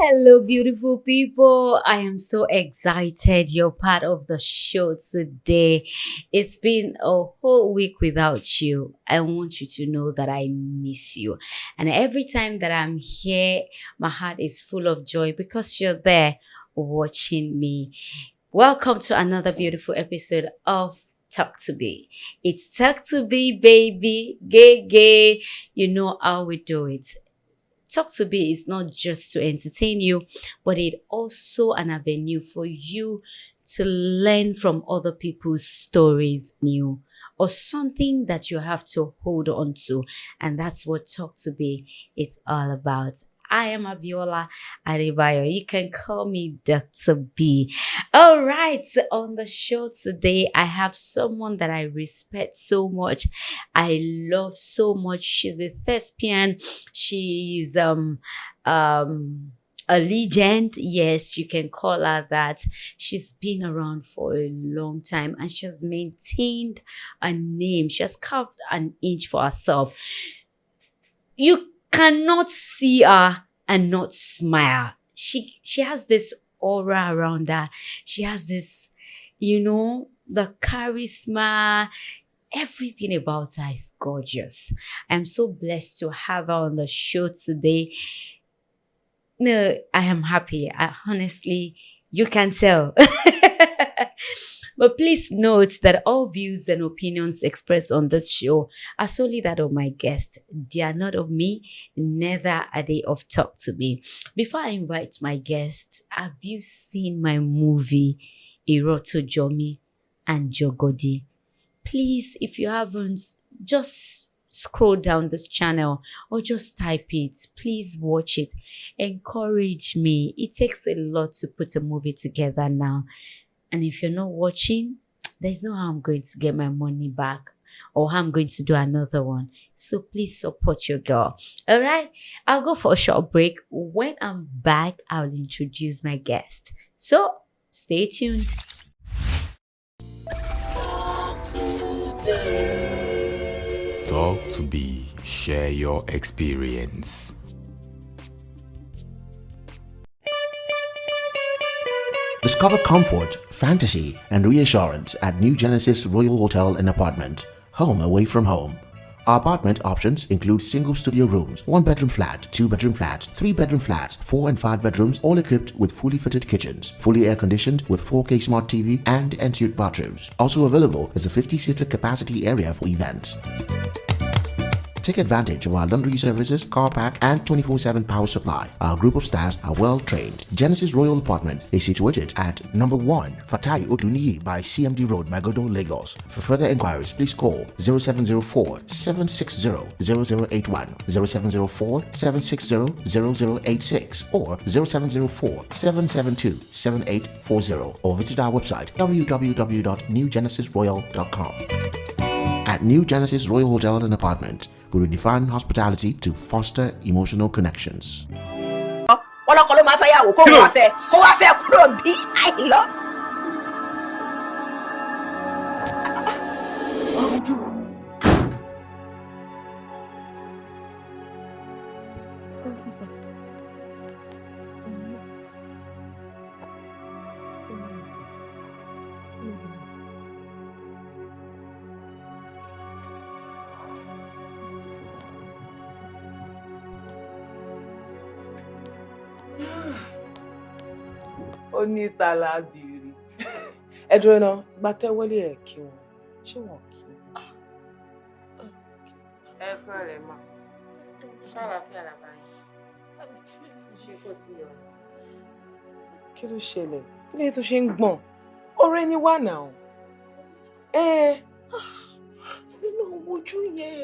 Hello, beautiful people. I am so excited you're part of the show today. It's been a whole week without you. I want you to know that I miss you. And every time that I'm here, my heart is full of joy because you're there watching me. Welcome to another beautiful episode of Talk to Be. It's Talk to Be, baby. Gay, gay. You know how we do it. Talk to Be is not just to entertain you, but it also an avenue for you to learn from other people's stories new or something that you have to hold on to. And that's what Talk to Be is all about. I am Biola, Adebayo. You can call me Dr. B. All right, on the show today, I have someone that I respect so much. I love so much. She's a thespian. She's a legend. Yes, you can call her that. She's been around for a long time and she has maintained a name. She has carved an inch for herself. You cannot see her and not smile. She has this aura around her. She has this, the charisma. Everything about her is gorgeous. I'm so blessed to have her on the show today. No, I am happy. Honestly, you can tell. But please note that all views and opinions expressed on this show are solely that of my guest. They are not of me, neither are they of Talk to Me. Before I invite my guest, have you seen my movie, Iroto Jomi and Jogodi? Please, if you haven't, just scroll down this channel or just type it. Please watch it. Encourage me. It takes a lot to put a movie together now. And if you're not watching, there's no how I'm going to get my money back or how I'm going to do another one. So please support your girl. All right, I'll go for a short break. When I'm back, I'll introduce my guest. So stay tuned. Talk to Be. Share your experience. Discover comfort, fantasy, and reassurance at New Genesis Royal Hotel and Apartment, home away from home. Our apartment options include single studio rooms, 1-bedroom flat, 2-bedroom flat, 3-bedroom flats, 4 and 5 bedrooms, all equipped with fully fitted kitchens, fully air-conditioned with 4K smart TV and ensuite bathrooms. Also available is a 50-seater capacity area for events. Take advantage of our laundry services, car park, and 24/7 power supply. Our group of staff are well trained. Genesis Royal Apartment is situated at number 1 Fatai Oduniyi by CMD Road, Magodo, Lagos. For further inquiries, please call 0704-760-0081, 0704-760-0086, or 0704-772-7840, or visit our website www.newgenesisroyal.com. At New Genesis Royal Hotel and Apartment, we redefine hospitality to foster emotional connections. Onítàlá bìrì. Ẹ dúró náà, gbàtẹ́ wọlé ẹ̀ kí wọn. Ṣé wọn kí wọn? Ẹ kúrò lẹ̀ mọ́. Ṣàlàáfíà làbá yín. Ṣé kò sí ọ? Kí ló ṣẹlẹ̀? Kí ló tó ṣe ń gbọ̀n? Ọ̀rẹ́ ni wà náà. Nínú ojú yẹn,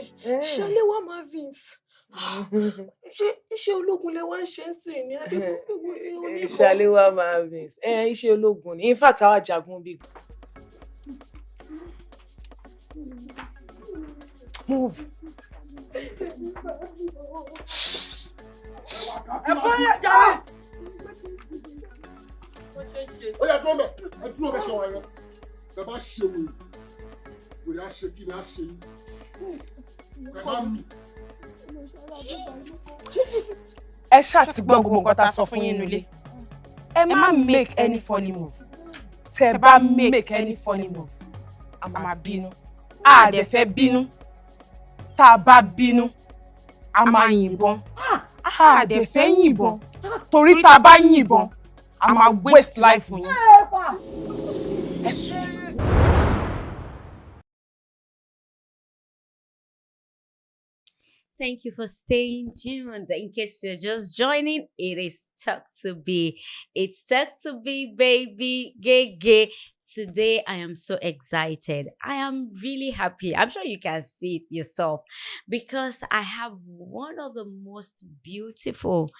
Ṣaléwá Marvins. Iṣẹ́ ológun lẹ wá ń ṣe ń sìn ní Adébóyè. Ṣaléwá Marvins. Iṣẹ́ ológun ni. In fact, àwa jagun bí. Move. Ẹ bọ́lẹ̀ jà. Ó yá dúró mẹ́, ẹ dúró mẹ́ ṣe wọ́n yẹn. Ẹ bá ṣe wèrè, wèrè á ṣe kí ni á ṣe yín. Ẹ bá mì. ẹ ṣáà ti gbọ́ gbogbo nǹkan tá a sọ fún yín nílé. Ẹ má make any funny move. Tẹ́ bá make any funny move, a máa bínú. A dẹ̀ fẹ́ bínú. Tá a bá bínú, a máa yìnbọn. A dẹ̀ fẹ́ yìnbọn. Torí tá a bá yìnbọn, a máa waste life fún yín. Ẹ sùn. Thank you for staying tuned. In case you're just joining, it is Talk to Be. It's Talk to Be, baby. Gay. Today, I am so excited. I am really happy. I'm sure you can see it yourself because I have one of the most beautiful,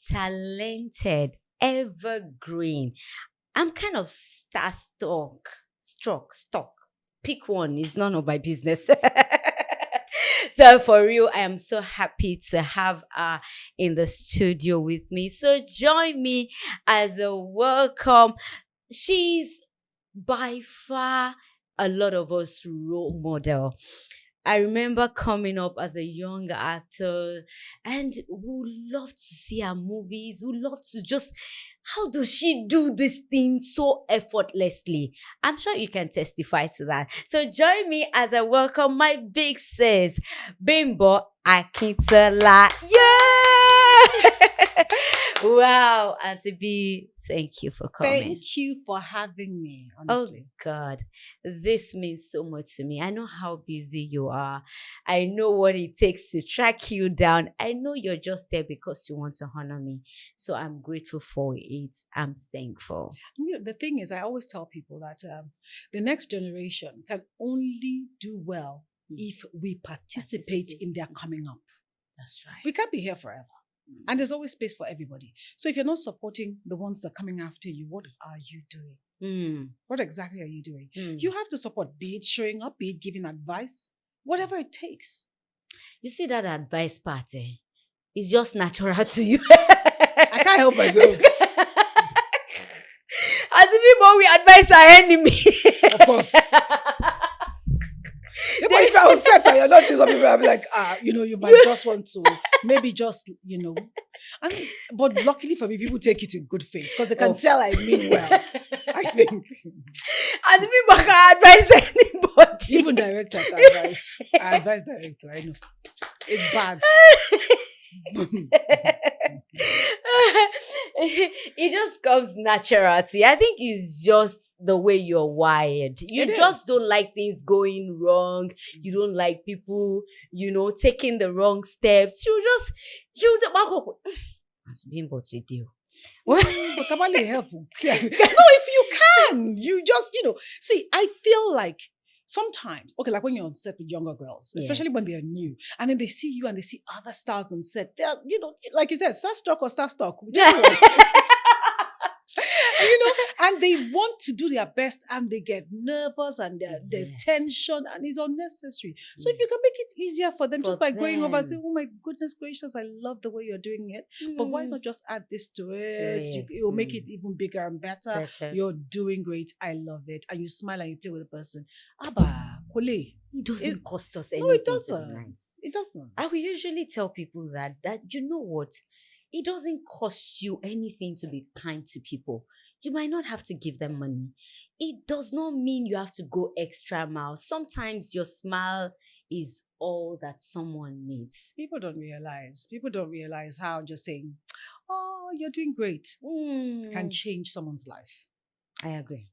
talented, evergreen. I'm kind of starstruck. Pick one. It's none of my business. So for real, I am so happy to have her in the studio with me. So join me as a welcome. She's by far a lot of us role model. I remember coming up as a young actor and would love to see her movies, would love to just, how does she do this thing so effortlessly? I'm sure you can testify to that. So join me as I welcome my big sis, Bimbo Akintola. Yeah! Wow, Auntie B, thank you for coming. Thank you for having me, honestly. Oh God, this means so much to me. I know how busy you are. I know what it takes to track you down. I know you're just there because you want to honor me. So I'm grateful for it. I'm thankful. You know, the thing is, I always tell people that the next generation can only do well if we participate in their coming up. That's right. We can't be here forever. And there's always space for everybody. So if you're not supporting the ones that are coming after you, what are you doing? What exactly are you doing? You have to support, be it showing up, be it giving advice, whatever it takes. You see that advice part, it's just natural to you. I can't help myself. As people, we advise our enemy. Of course. But if I was set and you're not doing something, I'll be like, you might just want to, maybe just, but luckily for me, people take it in good faith because they can tell I mean well, I think. And the people can advise anybody. Even director can advise. I advise director, I know. It's bad. It just comes naturally. I think it's just the way you're wired. You just don't like things going wrong. You don't like people, taking the wrong steps. You just as Bimbo to do. But Tabale help. No, if you can, you just, see, I feel like sometimes, like when you're on set with younger girls, especially when they're new, and then they see you and they see other stars on set, they're, like you said, starstruck or starstruck. And they want to do their best and they get nervous and there's tension and it's unnecessary. So if you can make it easier for them just by going over and saying, oh my goodness gracious, I love the way you're doing it, but why not just add this to it? It will make it even bigger and better. You're doing great. I love it. And you smile and you play with the person. Abba, Kole. It doesn't cost us anything. No, it doesn't. It doesn't. I will usually tell people that you know what? It doesn't cost you anything to be kind to people. You might not have to give them money. It does not mean you have to go extra miles. Sometimes your smile is all that someone needs. People don't realize how just saying, oh, you're doing great, can change someone's life. I agree.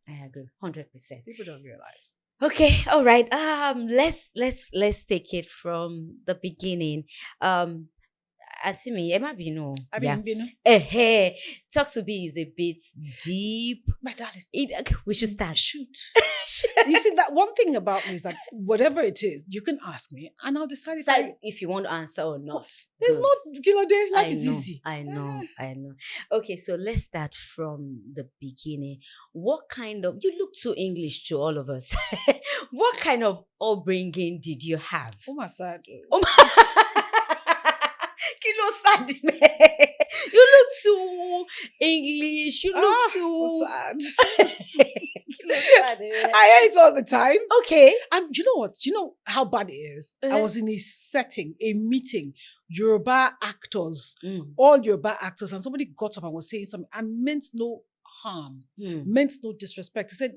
100%. People don't realize. Okay, all right. Let's take it from the beginning. Auntie me, Emma Bino. Talk to be is a bit deep. My darling. We should start. Shoot. You see, that one thing about me is that whatever it is, you can ask me and I'll decide if you want to answer or not. There's no day. Life is easy. I know. Okay, so let's start from the beginning. What kind of, you look too English to all of us. What kind of upbringing did you have? Oh my sad. You look too English. You look too sad. I hate all the time. Okay. And you know what? You know how bad it is? I was in a setting, a meeting Yoruba actors, all Yoruba actors, and somebody got up and was saying something and meant no harm, meant no disrespect. He said,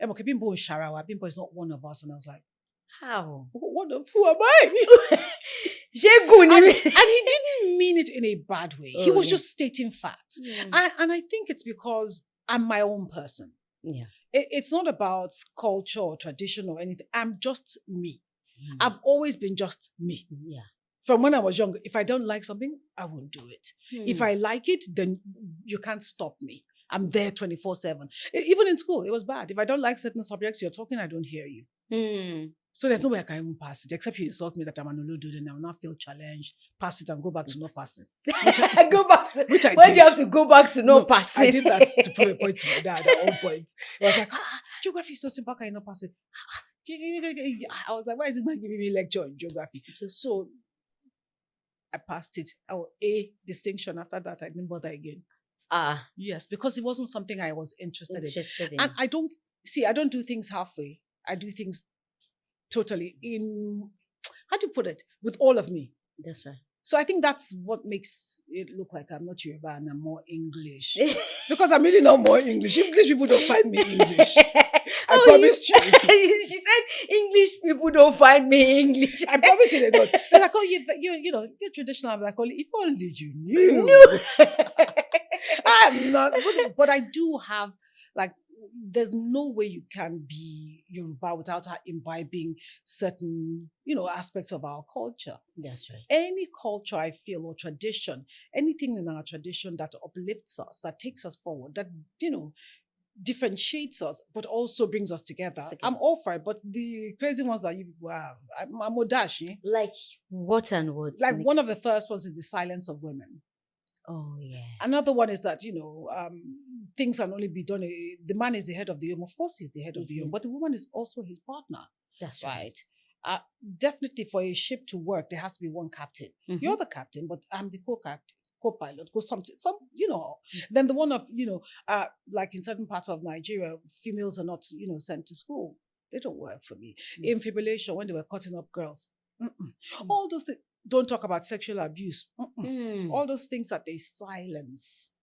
okay, Bimbo is Sharawa, Bimbo is not one of us. And I was like, how? What the fool am I? and he didn't mean it in a bad way. He was just stating facts. And I think it's because I'm my own person. Yeah. It's not about culture or tradition or anything. I'm just me. I've always been just me. Yeah. From when I was young, if I don't like something, I won't do it. If I like it, then you can't stop me. I'm there 24/7. Even in school, it was bad. If I don't like certain subjects, you're talking, I don't hear you. So there's no way I can even pass it, except you insult me that I'm an Oludu, then I will not feel challenged, pass it and go back to not passing. Go back. Which I Why did. do you have to go back to not passing? I did that to prove a point to my dad at one point. I was like, geography is so simple, can you not pass it? I was like, why is this man giving me a lecture on geography? So I passed it. I was A distinction. After that, I didn't bother again. Yes, because it wasn't something I was interested in. And I don't do things halfway. I do things totally in, how do you put it? With all of me. That's right. So I think that's what makes it look like I'm not Yoruba and I'm more English. Because I'm really not more English. English people don't find me English. I promise you. She said English people don't find me English. I promise you they don't. They're like, you're traditional. I'm like, if only you knew. I'm not. But I do have, there's no way you can be Yoruba without imbibing certain, aspects of our culture. That's right. Any culture, I feel, or tradition, anything in our tradition that uplifts us, that takes us forward, that, differentiates us, but also brings us together. I'm all for it, but the crazy ones that you people have, I'm Odashi. Like what and what? Like one of the first ones is the silence of women. Oh, yes. Another one is that, things can only be done. The man is the head of the home. Of course, he's the head of the home, but the woman is also his partner. That's right. Definitely for a ship to work, there has to be one captain. You're the captain, but I'm the co-captain, co-pilot, Then the one of, like in certain parts of Nigeria, females are not, sent to school. They don't work for me. In fibrillation, when they were cutting up girls, all those things. Don't talk about sexual abuse. All those things that they silence,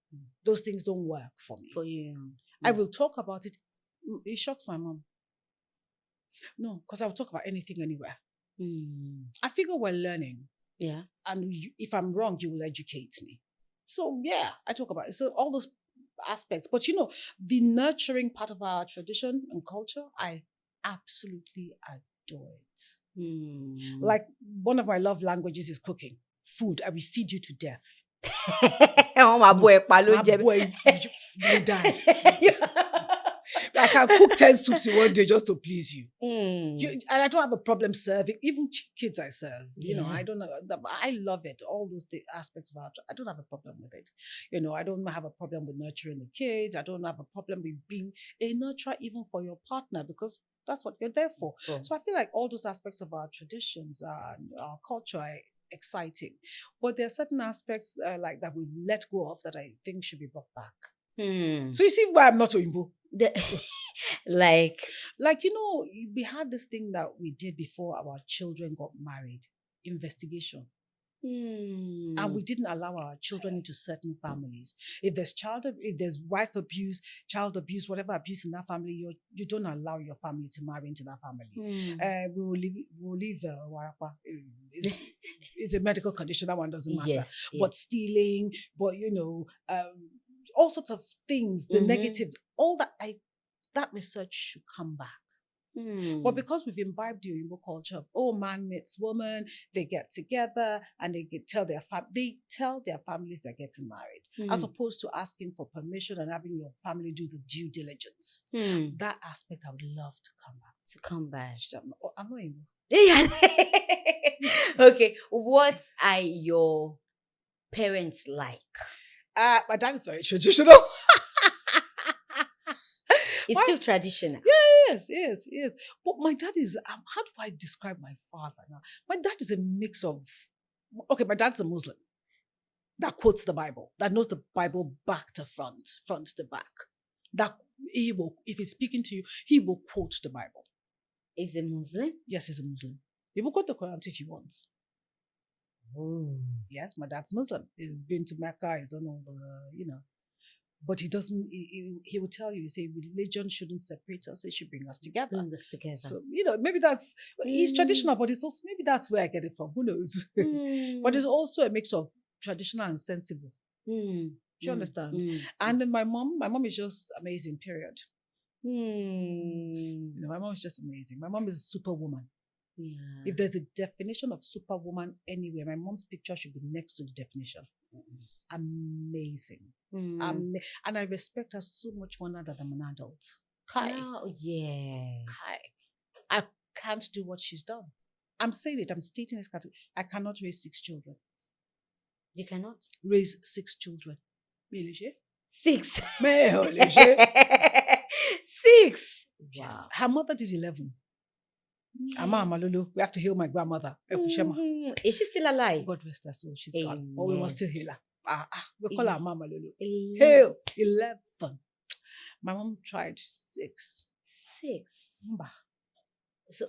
those things don't work for me. For you. I will talk about it. It shocks my mom. No, because I will talk about anything anywhere. I figure we're learning. Yeah. And if I'm wrong, you will educate me. So yeah, I talk about it. So all those aspects. But the nurturing part of our tradition and culture, I absolutely adore it. Like one of my love languages is cooking. Food. I will feed you to death. My boy, you die. I can cook 10 soups in one day just to please you. And I don't have a problem serving. Even kids I serve. I don't know. I love it. All those aspects of our, I don't have a problem with it. I don't have a problem with nurturing the kids. I don't have a problem with being a nurturer even for your partner, because that's what you're there for. So I feel like all those aspects of our traditions and our culture are exciting. But there are certain aspects like that we've let go of that I think should be brought back. So you see why I'm not Oyinbo? Like, we had this thing that we did before our children got married. Investigation. And we didn't allow our children into certain families. If there's wife abuse, child abuse, whatever abuse in that family, you don't allow your family to marry into that family. We'll leave Warapa. It's a medical condition, that one doesn't matter. Yes. But stealing, but all sorts of things, the negatives, all that research should come back. But because we've imbibed the Igbo culture of, man meets woman, they get together and they tell their families they're getting married, as opposed to asking for permission and having your family do the due diligence. That aspect I would love to come back. I'm not Igbo. Okay, what are your parents like? My dad is very traditional. It's still traditional. Yes. But my dad is, how do I describe my father now? My dad is a mix of, my dad's a Muslim that quotes the Bible, that knows the Bible back to front to back. That he will, if he's speaking to you, he will quote the Bible. Is a Muslim? Yes, he's a Muslim. He will quote the Quran if he wants. Oh. Yes, my dad's Muslim. He's been to Mecca. He's done all the, But he doesn't, he will tell you, say, religion shouldn't separate us. It should bring us together. Bring us together. So, maybe that's, he's traditional, but it's also, maybe that's where I get it from. Who knows? But it's also a mix of traditional and sensible. Do you understand? And then my mom is just amazing, period. My mom is just amazing. My mom is a superwoman. Yeah. If there's a definition of superwoman anywhere, my mom's picture should be next to the definition. Amazing. And I respect her so much more now that I'm an adult. Kai. Oh, yes. Kai. I can't do what she's done. I'm saying it. I'm stating this category. I cannot raise 6 children. You cannot? Raise 6 children. 6. 6. Wow. Her mother did 11. Ama Malulu, we have to heal my grandmother. Is she still alive? God rest her soul. She's gone. But we must still heal her. We call her Mama Lulu. 11. My mom tried 6. 6. So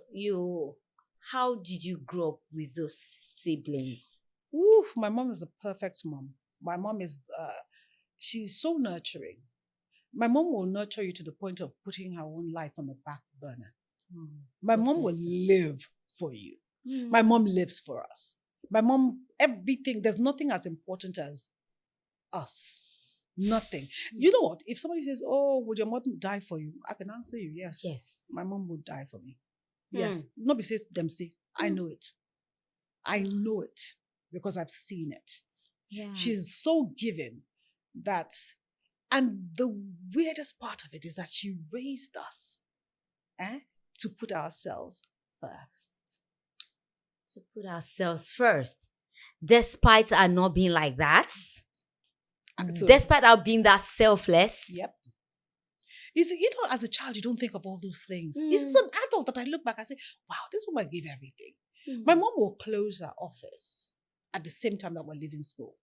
how did you grow up with those siblings? My mom is a perfect mom. My mom is, she's so nurturing. My mom will nurture you to the point of putting her own life on the back burner. My mom will live for you. My mom lives for us. My mom, everything, there's nothing as important as us. Nothing. You know what? If somebody says, oh, would your mom die for you? I can answer you, yes. Yes. My mom would die for me. Yes. Nobody says them say. I know it. I know it because I've seen it. Yeah. She's so giving that, and the weirdest part of it is that she raised us to put ourselves first. To put ourselves first. Despite our not being like that. So, despite our being that selfless. Yep. You see, as a child, you don't think of all those things. It's as an adult that I look back, I say, wow, this woman gave everything. My mom will close her office at the same time that we're leaving school.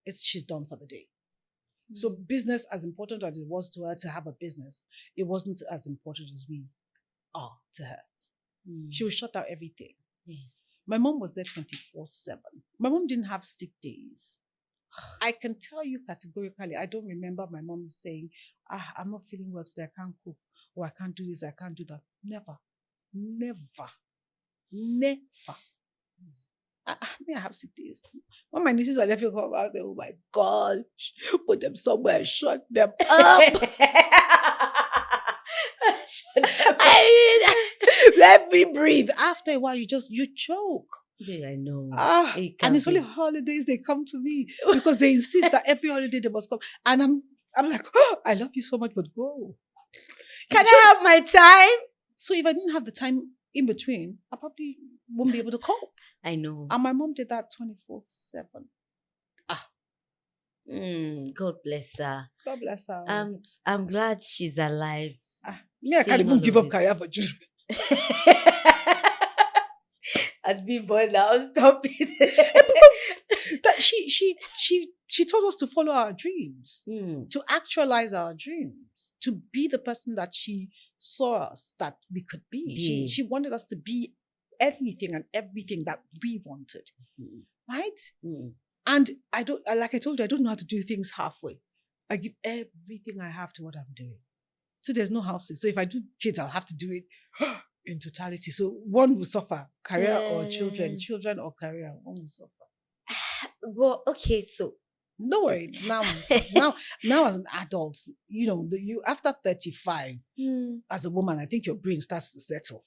She's done for the day. So business, as important as it was to her to have a business, it wasn't as important as we are to her. She would shut out everything. Yes. My mom was there 24/7. My mom didn't have sick days. I can tell you categorically, I don't remember my mom saying, I'm not feeling well today, I can't cook, or I can't do this, I can't do that. Never. I have sick days. When my nieces are left home, I say, oh my God, put them somewhere and shut them up. Let me breathe. After a while, you choke. Yeah, I know. And it's only holidays they come to me because they insist that every holiday they must come. And I'm like, I love you so much, but go. Can I have my time? So if I didn't have the time in between, I probably won't be able to cope. I know. And my mom did that 24/7. God bless her. God bless her. I'm glad she's alive. I can't even give up career for children. As Bimbo now, stop it. Because that she told us to follow our dreams, to actualize our dreams, to be the person that she saw us that we could be. She wanted us to be anything and everything that we wanted, right? And like I told you, I don't know how to do things halfway. I give everything I have to what I'm doing. So there's no houses. So if I do kids, I'll have to do it in totality. So one will suffer, career or children or career, one will suffer. Well, okay, so don't worry. Now as an adult, you after 35, as a woman, I think your brain starts to settle.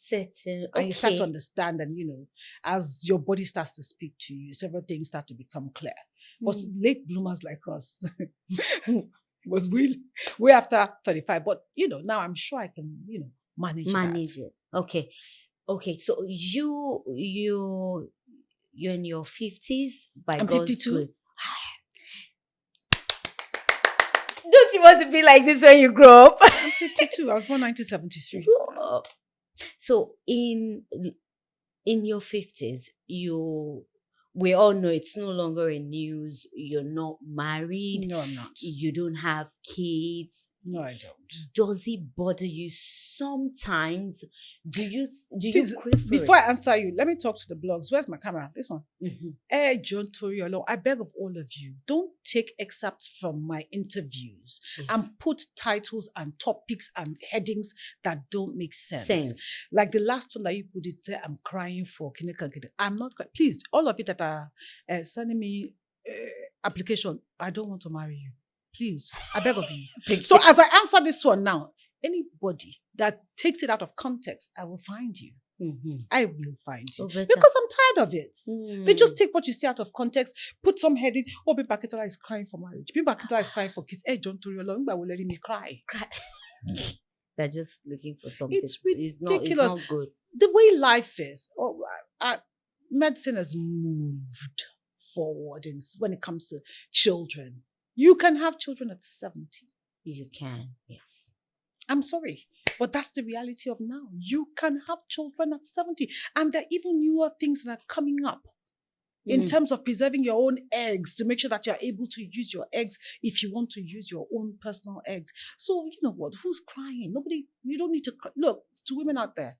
And you start to understand, and as your body starts to speak to you, several things start to become clear. But late bloomers like us was way after 35. But now I'm sure I can, manage it. Okay. So you're in your 50s by I'm God's 52. grace. Don't you want to be like this when you grow up? I'm 52. I was born 1973. So in your 50s, we all know it's no longer in news. You're not married. No, I'm not. You don't have kids. No, I don't. Does it bother you sometimes? Do you Please, crave for before it? I answer you, let me talk to the blogs. Where's my camera? This one. John Toriolo, I beg of all of you, don't take excerpts from my interviews and put titles and topics and headings that don't make sense. Like the last one that you put, it said, I'm crying for Kineka. I'm not crying. Please, all of you that are sending me application, I don't want to marry you. Please, I beg of you. So as I answer this one now, anybody that takes it out of context, I will find you. I will find you. Because I'm tired of it. They just take what you say out of context, put some heading, Bimbo Akintola is crying for marriage. Bimbo Akintola is crying for kids. Hey, John Toriolo, will let me cry. They're just looking for something. It's ridiculous. It's not good. The way life is, medicine has moved forward when it comes to children. You can have children at 70. You can, yes. I'm sorry, but that's the reality of now. You can have children at 70. And there are even newer things that are coming up in terms of preserving your own eggs to make sure that you're able to use your eggs if you want to use your own personal eggs. So, you know what? Who's crying? Nobody, you don't need to cry. Look, to women out there,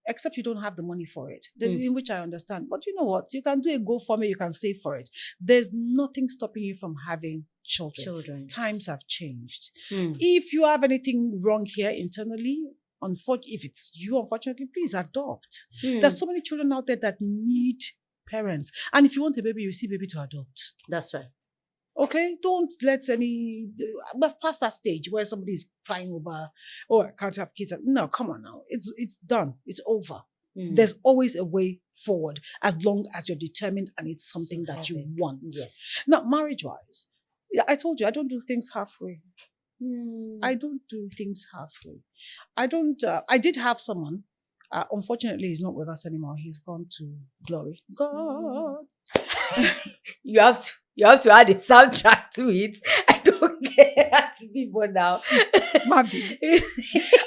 except you don't have the money for it, in which I understand. But you know what? You can do a GoFundMe, you can save for it. There's nothing stopping you from having children. Times have changed. If you have anything wrong here internally, if it's you, unfortunately, please adopt. There's so many children out there that need parents. And if you want a baby, you see baby to adopt. That's right. Okay, don't let we've passed that stage where somebody is crying over, oh, I can't have kids. No, come on now. It's done. It's over. There's always a way forward as long as you're determined and it's something that you want. Yes. Now, marriage-wise, I told you, I don't do things halfway. I don't do things halfway. I did have someone. Unfortunately, he's not with us anymore. He's gone to glory. God. You have to add a soundtrack to it. I don't get that to people now. Mommy.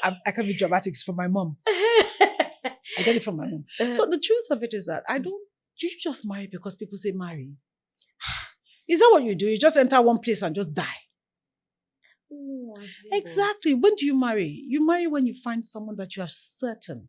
I can be dramatics for my mom. I get it from my mom. So the truth of it is that you just marry because people say marry. Is that what you do? You just enter one place and just die. No, exactly. When do you marry? You marry when you find someone that you are certain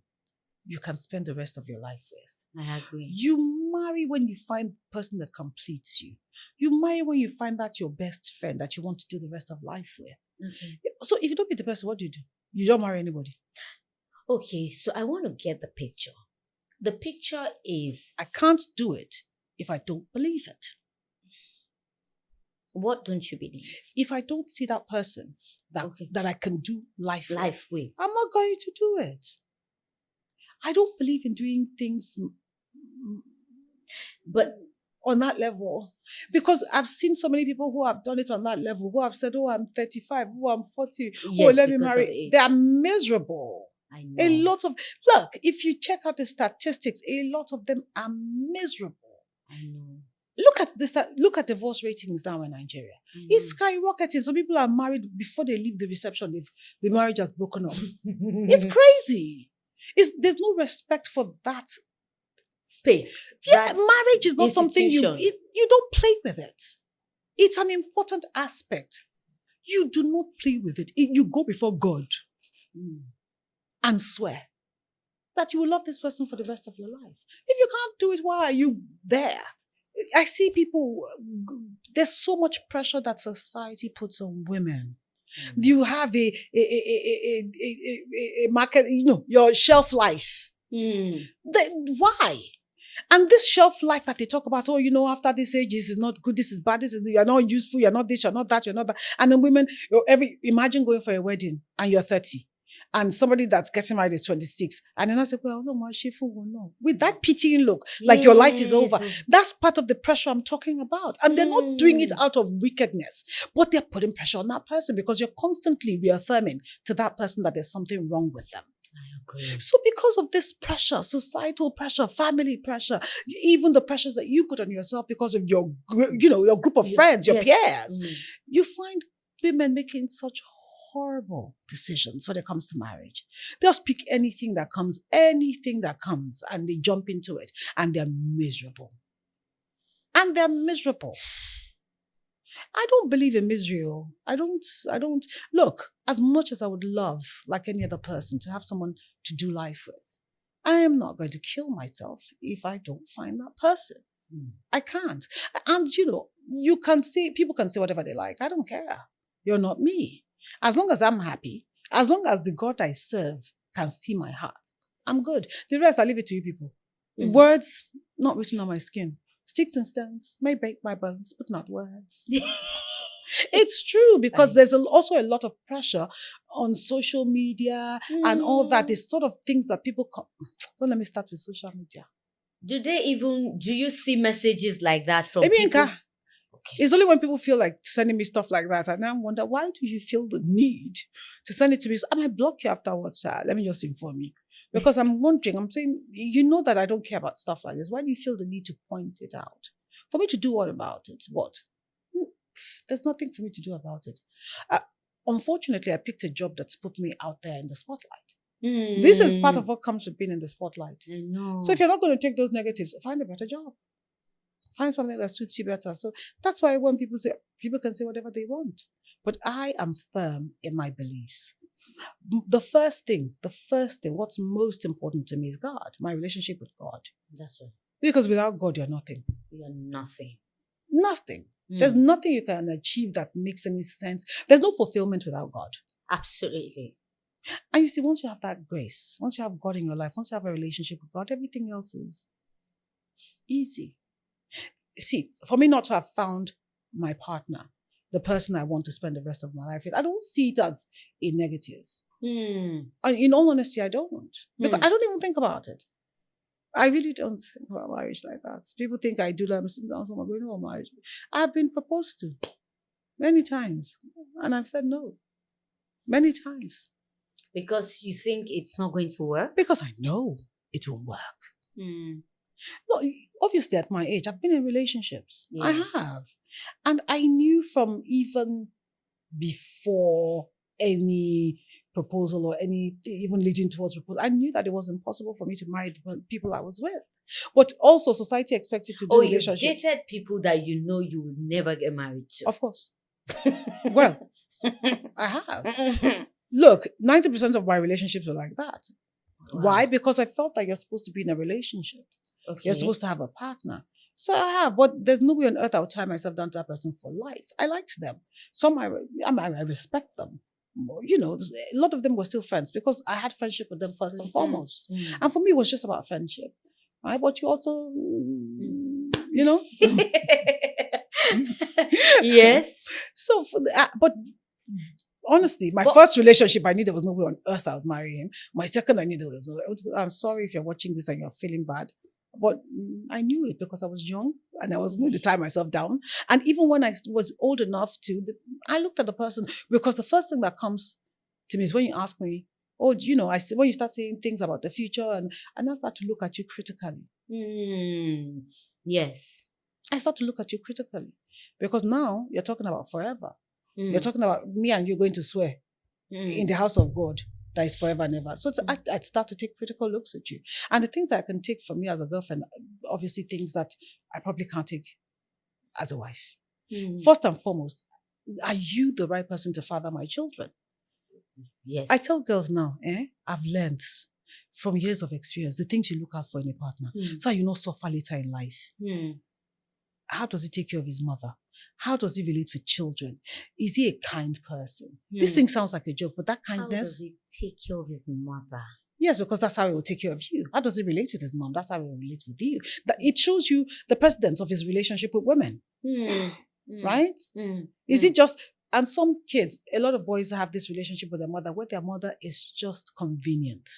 you can spend the rest of your life with. I agree. You marry when you find the person that completes you. You marry when you find that your best friend that you want to do the rest of life with. Okay. So if you don't meet the person, what do? You don't marry anybody. Okay, so I want to get the picture. The picture is... I can't do it if I don't believe it. What don't you believe? If I don't see that person that I can do life with, I'm not going to do it. I don't believe in doing things but on that level. Because I've seen so many people who have done it on that level, who have said, oh, I'm 35, oh, I'm 40, oh, let me marry. They are miserable. I know. A lot of, look, if you check out the statistics, a lot of them are miserable. I know. Look at divorce ratings now in Nigeria. It's skyrocketing. Some people are married before they leave the reception if the marriage has broken up. It's crazy. There's no respect for that space. Yeah, marriage is not something you don't play with it. It's an important aspect. You do not play with it. You go before God and swear that you will love this person for the rest of your life. If you can't do it, why are you there? I see people, there's so much pressure that society puts on women. You have a market, your shelf life. Why? And this shelf life that they talk about, after this age, this is not good, this is bad, you're not useful, you're not this, you're not that, you're not that. And then women, imagine going for a wedding and you're 30. And somebody that's getting married is 26. And then I say, well, no, my shifu will know. With that pitying look, like your life is over. That's part of the pressure I'm talking about. And they're not doing it out of wickedness, but they're putting pressure on that person because you're constantly reaffirming to that person that there's something wrong with them. I agree. So because of this pressure, societal pressure, family pressure, even the pressures that you put on yourself because of your group of friends, your peers, you find women making such horrible decisions when it comes to marriage. They'll pick anything that comes, and they jump into it, and they're miserable. I don't believe in misery. I don't look, as much as I would love, like any other person, to have someone to do life with, I am not going to kill myself if I don't find that person. I can't. And you can say, people can say whatever they like. I don't care. You're not me. As long as I'm happy, as long as the God I serve can see my heart, I'm good. The rest, I leave it to you people. Words not written on my skin. Sticks and stones may break my bones, but not words. It's true, because there's also a lot of pressure on social media and all that. Is sort of things that people So let me start with social media. Do you see messages like that from people? Okay. It's only when people feel like sending me stuff like that, and I wonder, why do you feel the need to send it to me? So I might block you afterwards, sir. Let me just inform you. Because I'm wondering, I'm saying, you know that I don't care about stuff like this. Why do you feel the need to point it out? For me to do what about it? What? There's nothing for me to do about it. Unfortunately, I picked a job that's put me out there in the spotlight. This is part of what comes with being in the spotlight. I know. So if you're not going to take those negatives, find a better job. Find something that suits you better. So that's why when people can say whatever they want. But I am firm in my beliefs. The first thing, what's most important to me is God, my relationship with God. That's right. Because without God, you're nothing. You're nothing. Nothing. There's nothing you can achieve that makes any sense. There's no fulfillment without God. Absolutely. And you see, once you have that grace, once you have God in your life, once you have a relationship with God, everything else is easy. See, for me not to have found my partner, the person I want to spend the rest of my life with, I don't see it as a negative. And in all honesty, I don't. Because I don't even think about it. I really don't think about marriage like that. People think I do that. I'm sitting down, I'm going to marriage. I've been proposed to many times, and I've said no. Many times. Because you think it's not going to work? Because I know it will work. Look, obviously at my age, I've been in relationships. Yes. I have. And I knew from even before any proposal or any, even leading towards proposal, I knew that it was impossible for me to marry the people I was with. But also society expects you to do relationships. You dated people that you know you will never get married to. Of course. Well, I have. Look, 90% of my relationships were like that. Wow. Why? Because I felt like you're supposed to be in a relationship. Okay. You're supposed to have a partner. So I have, but there's no way on earth I would tie myself down to that person for life. I liked them. Some I respect them. You know, a lot of them were still friends because I had friendship with them first and foremost. And for me, it was just about friendship. Right? But you also, you know. Yes. So, but honestly, my first relationship, I knew there was no way on earth I would marry him. My second, I knew there was no way. I'm sorry if you're watching this and you're feeling bad. But I knew it because I was young and I was going to tie myself down. And even when I was old enough I looked at the person, because the first thing that comes to me is when you ask me, when you start saying things about the future, and I start to look at you critically. Yes. I start to look at you critically because now you're talking about forever. You're talking about me and you going to swear in the house of God. That is forever and ever. So I'd start to take critical looks at you. And the things that I can take from you as a girlfriend, obviously things that I probably can't take as a wife. First and foremost, are you the right person to father my children? Yes. I tell girls now, I've learned from years of experience the things you look out for in a partner. So you not suffer later in life. How does he take care of his mother? How does he relate with children? Is he a kind person? This thing sounds like a joke, but that kindness... How does he take care of his mother? Yes, because that's how he will take care of you. How does he relate with his mom? That's how he will relate with you. It shows you the precedence of his relationship with women. Right? Is it just... And some kids, a lot of boys have this relationship with their mother where their mother is just convenient.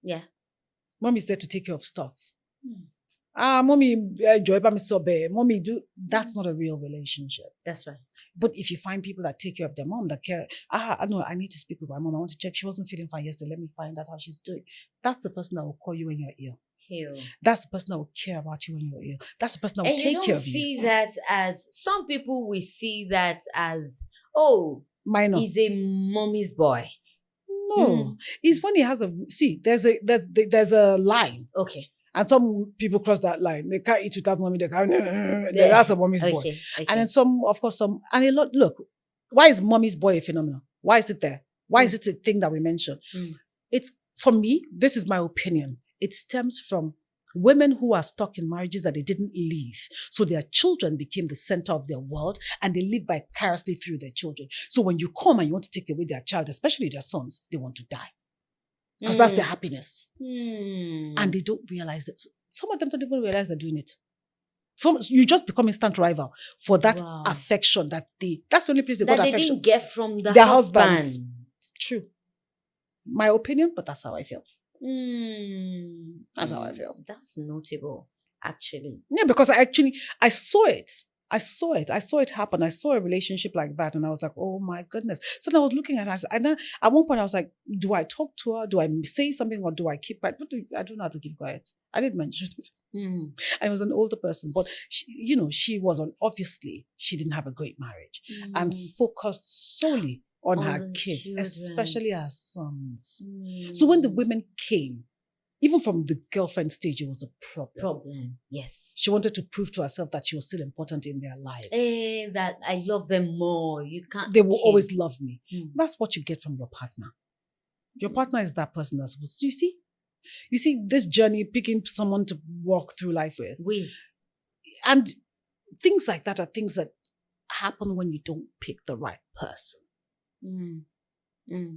Yeah. Mom is there to take care of stuff. Mommy, joy by me sobe. Mommy, do. That's not a real relationship. That's right. But if you find people that take care of their mom, that care, I know I need to speak with my mom. I want to check. She wasn't feeling fine yesterday. Let me find out how she's doing. That's the person that will call you when you're ill. That's the person that will care about you when you're ill. That's the person that will take care of you. See that as some people will see that as minor. He's a mommy's boy. No, it's when he has there's a line. Okay. And some people cross that line. They can't eat without mommy. They can't. That's a mommy's boy. Okay. And then some, of course, and a lot. Look, why is mommy's boy a phenomenon? Why is it there? Why is it a thing that we mention? It's, for me, this is my opinion. It stems from women who are stuck in marriages that they didn't leave. So their children became the center of their world and they live vicariously through their children. So when you come and you want to take away their child, especially their sons, they want to die. Because that's their happiness. And they don't realize it. Some of them don't even realize they're doing it. You just become instant rival for that affection that's the only place they got affection. That they didn't get from their husbands. True. My opinion, but that's how I feel. That's how I feel. That's notable, actually. Yeah, because I saw it. I saw it happen. I saw a relationship like that and I was like, oh my goodness. So then I was looking at her and then at one point I was like, do I talk to her? Do I say something or do I keep quiet? I don't know how to keep quiet. I didn't mention it. I was an older person, but she was obviously she didn't have a great marriage and focused solely on her kids, children. Especially her sons. So when the women came, even from the girlfriend stage, it was a problem. Yes. She wanted to prove to herself that she was still important in their lives. That I love them more. You can't. They will always love me. That's what you get from your partner. Your partner is that person that's supposed to, you see this journey, picking someone to walk through life with. And things like that are things that happen when you don't pick the right person.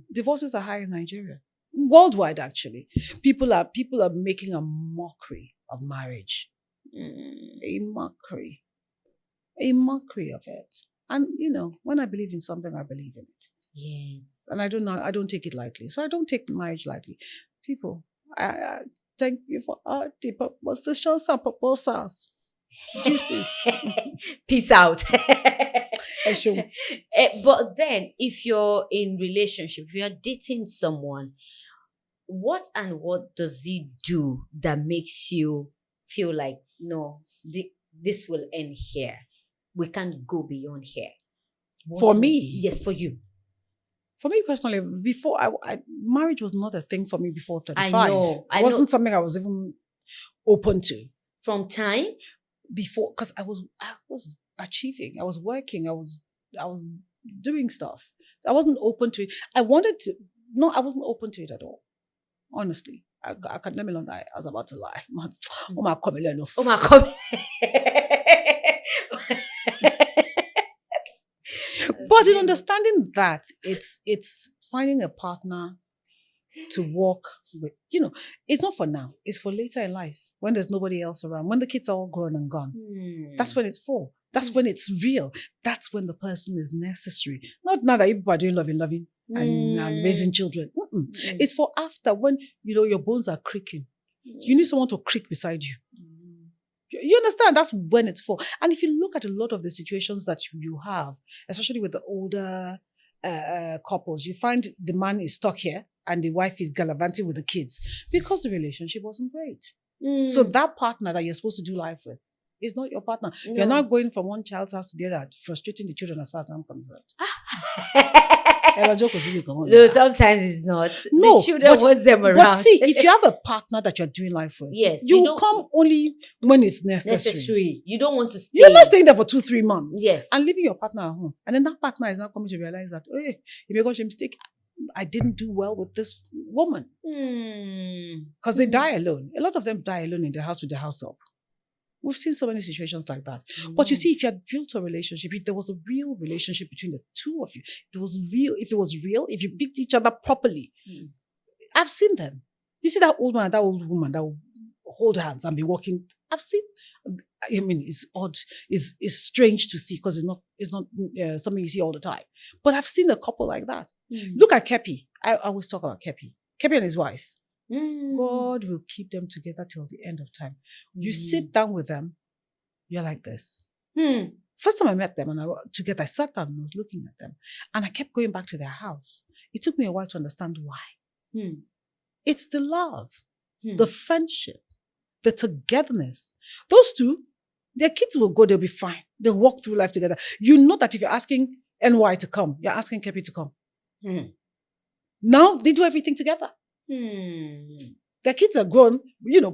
Divorces are high in Nigeria. Worldwide, actually. People are making a mockery of marriage. A mockery of it. And when I believe in something, I believe in it. Yes. And I don't take it lightly. So I don't take marriage lightly. People, I thank you for our deeper positions and proposals. Juices. Peace out. Sure. But then, if you're in relationship, if you're dating someone, what does he do that makes you feel like, no, this will end here? We can't go beyond here. For me? Yes, for you. For me personally, before marriage was not a thing for me before 35. I know. It wasn't something I was even open to. From time? Before, because I was achieving, I was working, I was doing stuff. I wasn't open to it. I wasn't open to it at all. Honestly, I can't, let me not lie. I was about to lie. Oh my God. But in understanding that, it's finding a partner to walk with. It's not for now. It's for later in life when there's nobody else around. When the kids are all grown and gone, that's when it's for. That's when it's real. That's when the person is necessary. Not now that people are doing loving. And raising children. It's for after when your bones are creaking. You need someone to creak beside you. You understand? That's when it's for. And if you look at a lot of the situations that you have, especially with the older couples, you find the man is stuck here and the wife is gallivanting with the kids because the relationship wasn't great. So that partner that you're supposed to do life with is not your partner. No. You're not going from one child's house to the other, frustrating the children as far as I'm concerned. No, sometimes it's not. No, the children want them around. But see, if you have a partner that you're doing life with, yes, you come only when it's necessary. You don't want to stay. You're not staying there for 2-3 months. Yes. And leaving your partner at home. And then that partner is now coming to realize that, hey, you made a mistake. I didn't do well with this woman. Because they die alone. A lot of them die alone in their house with their house help. We've seen so many situations like that. But you see, if you had built a relationship, if there was a real relationship between the two of you, if you picked each other properly, I've seen them. You see that old man and that old woman that will hold hands and be walking. I've seen. I mean, it's odd. It's strange to see because it's not something you see all the time. But I've seen a couple like that. Look at Kepi. I always talk about Kepi. Kepi and his wife. God will keep them together till the end of time. You sit down with them, you're like this. First time I met them and I sat down and I was looking at them and I kept going back to their house. It took me a while to understand why. It's the love, the friendship, the togetherness. Those two, their kids will go, they'll be fine. They'll walk through life together. You know that if you're asking NY to come, you're asking Kepi to come. Now they do everything together. Their kids are grown,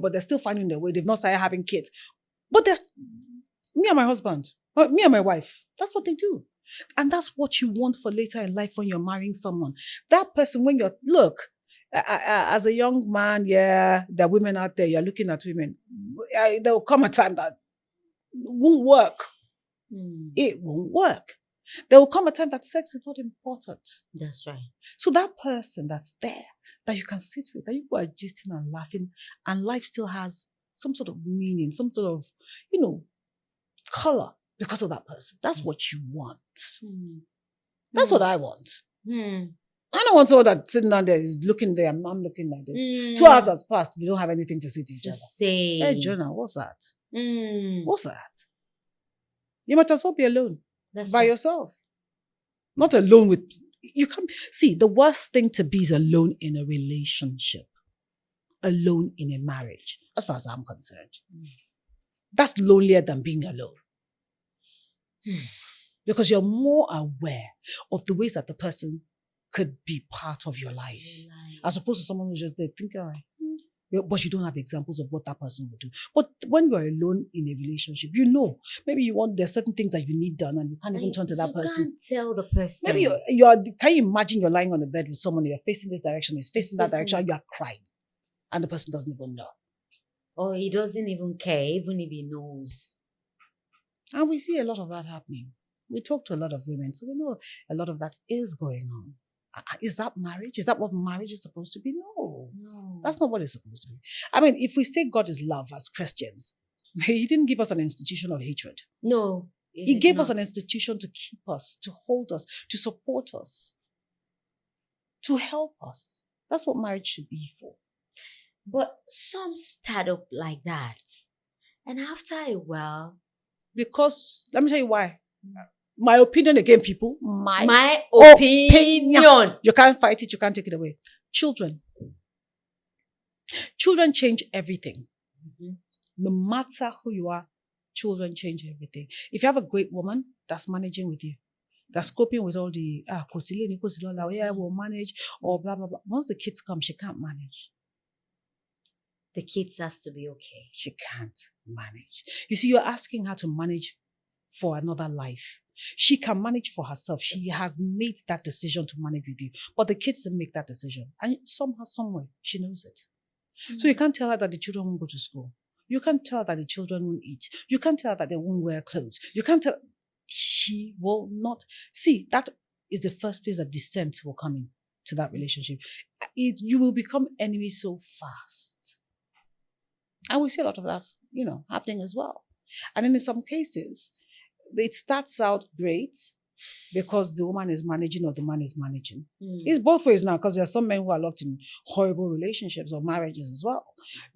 but they're still finding their way. They've not started having kids. But there's me and my husband, me and my wife. That's what they do. And that's what you want for later in life when you're marrying someone. That person, as a young man, there are women out there, you're looking at women. There will come a time that won't work. It won't work. There will come a time that sex is not important. That's right. So that person that's there, that you can sit with, that you are gisting and laughing, and life still has some sort of meaning, some sort of, color because of that person. That's what you want. That's what I want. I don't want someone that's sitting down there is looking there and I'm looking like this. 2 hours has passed. We don't have anything to say to each other. Hey, Jonah, what's that? What's that? You might as well be alone. That's by yourself. Not alone with... You can't... See, the worst thing to be is alone in a relationship. Alone in a marriage. As far as I'm concerned. That's lonelier than being alone. Because you're more aware of the ways that the person could be part of your life. As opposed to someone who's just there thinking, but you don't have examples of what that person would do. But when you're alone in a relationship, maybe there's certain things that you need done and you can't even turn to that person. You can't tell the person. Maybe can you imagine you're lying on the bed with someone, you're facing this direction, he's facing that direction, and you are crying. And the person doesn't even know. Or he doesn't even care, even if he knows. And we see a lot of that happening. We talk to a lot of women, so we know a lot of that is going on. Is that marriage? Is that what marriage is supposed to be? No. That's not what it's supposed to be. I mean, if we say God is love as Christians, He didn't give us an institution of hatred. No. He gave us an institution to keep us, to hold us, to support us, to help us. That's what marriage should be for. But some start up like that. And after a while... Because, let me tell you why. My opinion again, people. My opinion. You can't fight it. You can't take it away. Children change everything. No matter who you are, children change everything. If you have a great woman that's managing with you, that's coping with all the, we'll manage, or blah, blah, blah. Once the kids come, she can't manage. The kids has to be okay. She can't manage. You see, you're asking her to manage for another life. She can manage for herself. She has made that decision to manage with you. But the kids didn't make that decision. And somehow, somewhere, she knows it. So you can't tell her that the children won't go to school. You can't tell her that the children won't eat. You can't tell her that they won't wear clothes. You can't tell... She will not... See, that is the first phase that dissent will come in to that relationship. You will become enemies so fast. And we see a lot of that, happening as well. And then in some cases, it starts out great because the woman is managing or the man is managing. It's both ways now, because there are some men who are locked in horrible relationships or marriages as well.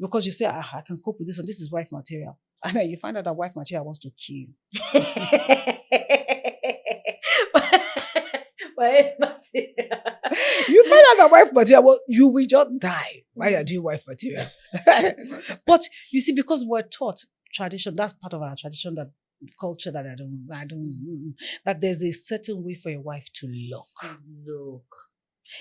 Because you say, I can cope with this, and this is wife material. And then you find out that wife material wants to kill. Wife material. You find out that wife material, you will just die while you're doing wife material. But you see, because we're taught tradition, that's part of our tradition, that culture that I don't, that there's a certain way for a wife to look.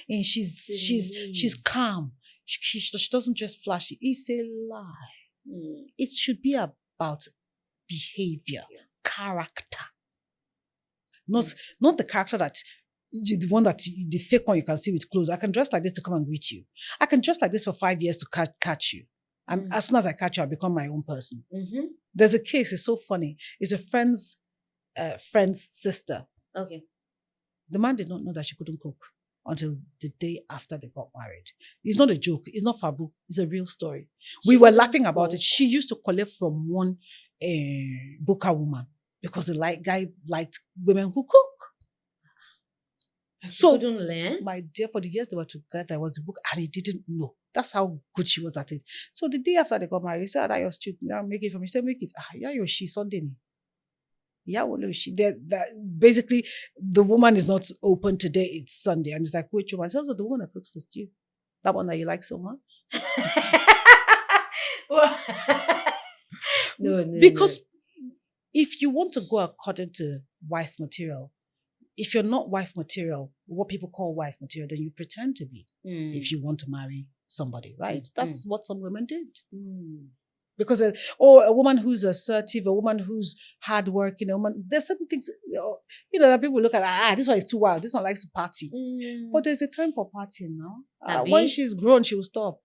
And she's calm. She doesn't dress flashy. It's a lie. It should be about behavior, character. Not the character that the one that the fake one you can see with clothes. I can dress like this to come and greet you. I can dress like this for 5 years to catch you. And as soon as I catch you, I become my own person. There's a case, it's so funny. It's a friend's sister. Okay. The man did not know that she couldn't cook until the day after they got married. It's not a joke. It's not fabu. It's a real story. We were laughing about it. She used to collect from one Buka woman because the guy liked women who cook. She couldn't learn? My dear, for the years they were together, was the book, and he didn't know. That's how good she was at it. So the day after they got married, he said, "That you're stupid. Now make it for me." He said, "Make it." Yeah, you're she Sunday. Yeah, well, she basically the woman is not open today. It's Sunday, and it's like, which woman? So the woman that cooks the stew, that one that you like so much. No, because if you want to go according to wife material. If you're not wife material, what people call wife material, then you pretend to be if you want to marry somebody, right? That's what some women did. Because, a woman who's assertive, a woman who's hardworking, a woman, there's certain things, that people look at, this one is too wild, this one likes to party. But there's a time for partying now. When she's grown, she will stop.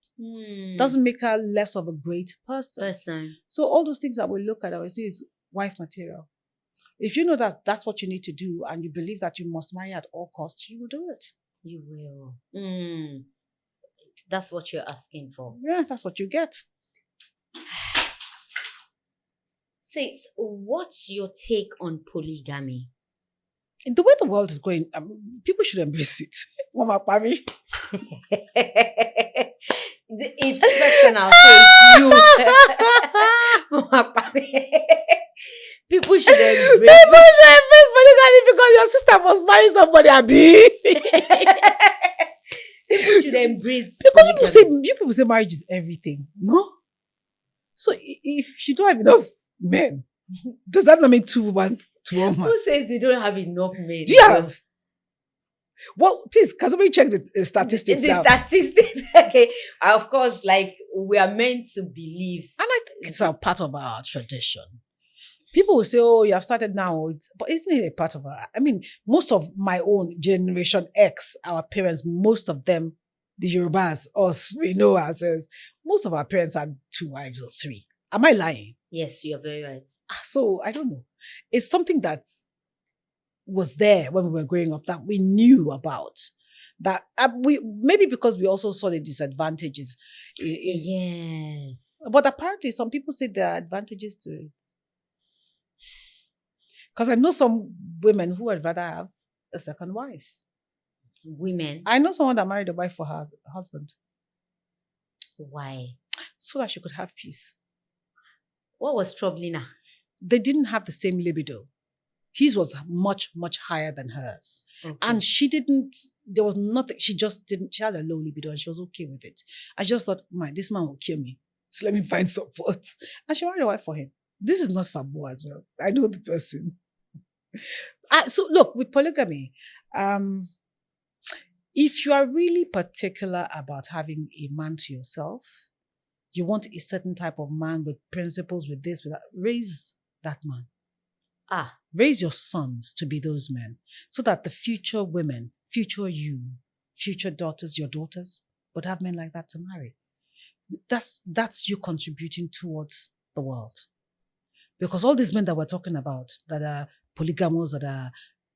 Doesn't make her less of a great person. So all those things that we look at, I would say, is wife material. If you know that that's what you need to do and you believe that you must marry at all costs, you will do it. You will. That's what you're asking for. Yeah, that's what you get. Sis, what's your take on polygamy? In the way the world is going, people should embrace it. Mama Pami. It's personal. So it's you. Mama Pami. People should embrace polygamy because your sister must marry somebody, Abi. People should embrace because people say marriage is everything. No? So if you don't have enough men, does that not make two women to one man? Who says we don't have enough men? Do you have? Well, please, can somebody check the statistics now? Statistics, okay. Of course, we are meant to believe. And I think it's a part of our tradition. People will say, oh, you have started now. But isn't it a part of most of my own generation X, our parents, most of them, the Yorubas, us, we know ourselves, most of our parents had 2 wives or 3. Am I lying? Yes, you're very right. So, I don't know. It's something that was there when we were growing up that we knew about. That maybe because we also saw the disadvantages. Yes. But apparently some people say there are advantages to it. Because I know some women who would rather have a second wife. Women? I know someone that married a wife for her husband. Why? So that she could have peace. What was troubling her? They didn't have the same libido. His was much, much higher than hers. Okay. And there was nothing, she had a low libido and she was okay with it. I just thought, this man will kill me. So let me find support. And she married a wife for him. This is not Fabo as well. I know the person. So look, with polygamy, if you are really particular about having a man to yourself, you want a certain type of man with principles, with this, with that, raise that man. Raise your sons to be those men so that the future women, future you, future daughters, your daughters, would have men like that to marry. That's you contributing towards the world. Because all these men that we're talking about, that are polygamous, that are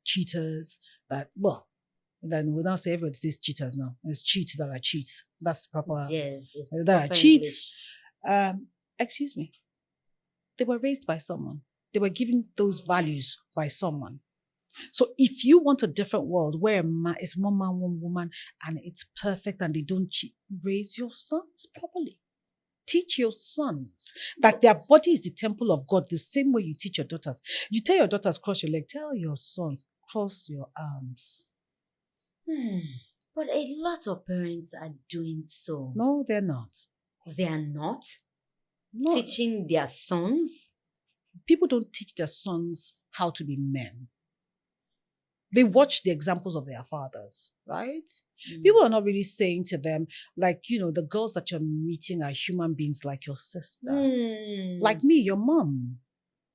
cheaters, then we now say everybody says cheaters now. It's cheats that are cheats. That's proper. Yes. That are cheats. Excuse me. They were raised by someone. They were given those values by someone. So if you want a different world where it's one man, one woman, and it's perfect and they don't cheat, raise your sons properly. Teach your sons that their body is the temple of God the same way you teach your daughters. You tell your daughters, cross your leg. Tell your sons, cross your arms. But a lot of parents are doing so. No, they're not. They are not? No. Teaching their sons? People don't teach their sons how to be men. They watch the examples of their fathers, right? People are not really saying to them, the girls that you're meeting are human beings like your sister. Like me, your mom.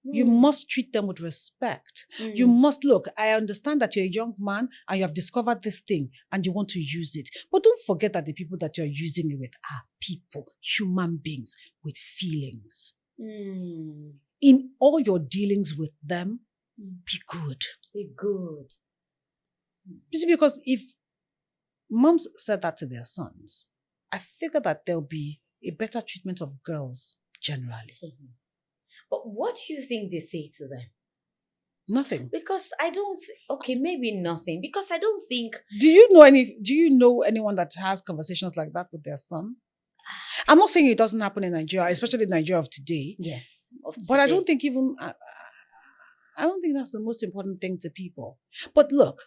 You must treat them with respect. You must I understand that you're a young man and you have discovered this thing and you want to use it. But don't forget that the people that you're using it with are people, human beings with feelings. In all your dealings with them, be good. Be good. You see, because if moms said that to their sons, I figure that there'll be a better treatment of girls generally. But what do you think they say to them? Nothing. Because maybe nothing. Because I don't think... Do you know anyone that has conversations like that with their son? I'm not saying it doesn't happen in Nigeria, especially in Nigeria of today. Yes. But I don't think I don't think that's the most important thing to people. But look,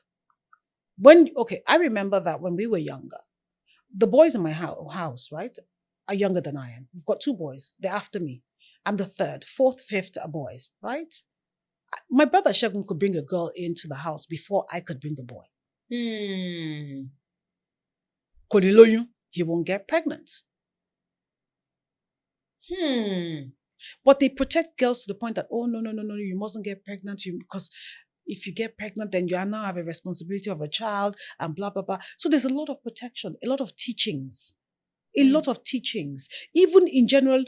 I remember that when we were younger, the boys in my house, right, are younger than I am. We've got 2 boys. They're after me. I'm the 3rd. 4th, 5th are boys, right? My brother Shegun could bring a girl into the house before I could bring a boy. he won't get pregnant. But they protect girls to the point that, oh, no, you mustn't get pregnant because if you get pregnant, then you now have a responsibility of a child and blah, blah, blah. So there's a lot of protection, a lot of teachings. Even in general,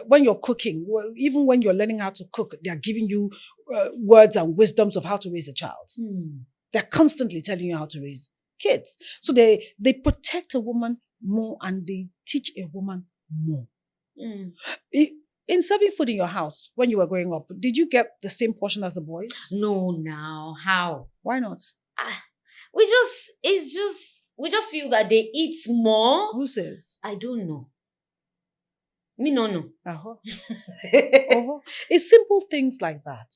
when you're cooking, even when you're learning how to cook, they're giving you words and wisdoms of how to raise a child. They're constantly telling you how to raise kids. So they protect a woman more and they teach a woman more. In serving food in your house, when you were growing up, did you get the same portion as the boys? No, now. How? Why not? We just feel that they eat more. Who says? I don't know. Me no. It's simple things like that.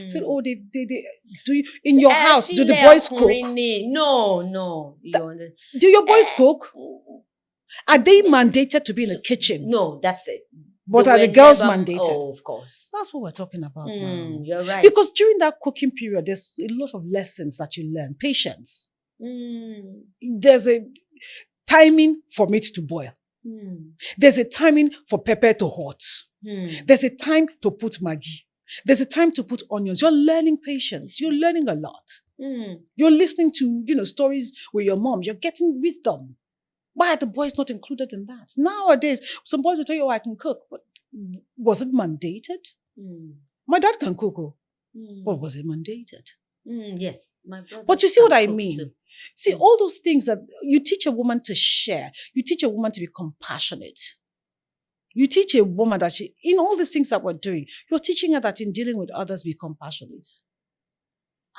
So, they do you, in your house, do the boys cook? No. Do your boys cook? Are they mandated to be in the kitchen? No, that's it. But are the girls mandated? Oh, of course. That's what we're talking about now. You're right. Because during that cooking period, there's a lot of lessons that you learn. Patience. There's a timing for meat to boil. There's a timing for pepper to hot. There's a time to put Maggi. There's a time to put onions. You're learning patience. You're learning a lot. You're listening to, stories with your mom. You're getting wisdom. Why are the boys not included in that? Nowadays, some boys will tell you, I can cook. But was it mandated? My dad can cook. But was it mandated? Yes. My brother. But you see what I mean? Too. See, all those things that you teach a woman to share. You teach a woman to be compassionate. You teach a woman that in all these things that we're doing, you're teaching her that in dealing with others, be compassionate.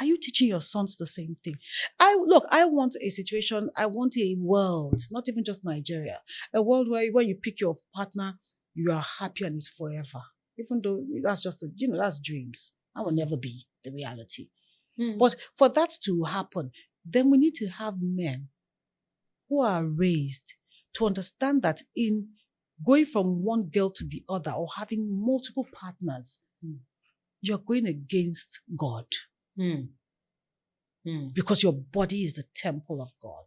Are you teaching your sons the same thing? I want a situation, I want a world, not even just Nigeria, a world where when you pick your partner, you are happy and it's forever. Even though that's just, that's dreams. That will never be the reality. But for that to happen, then we need to have men who are raised to understand that in going from one girl to the other or having multiple partners, you're going against God. Because your body is the temple of God.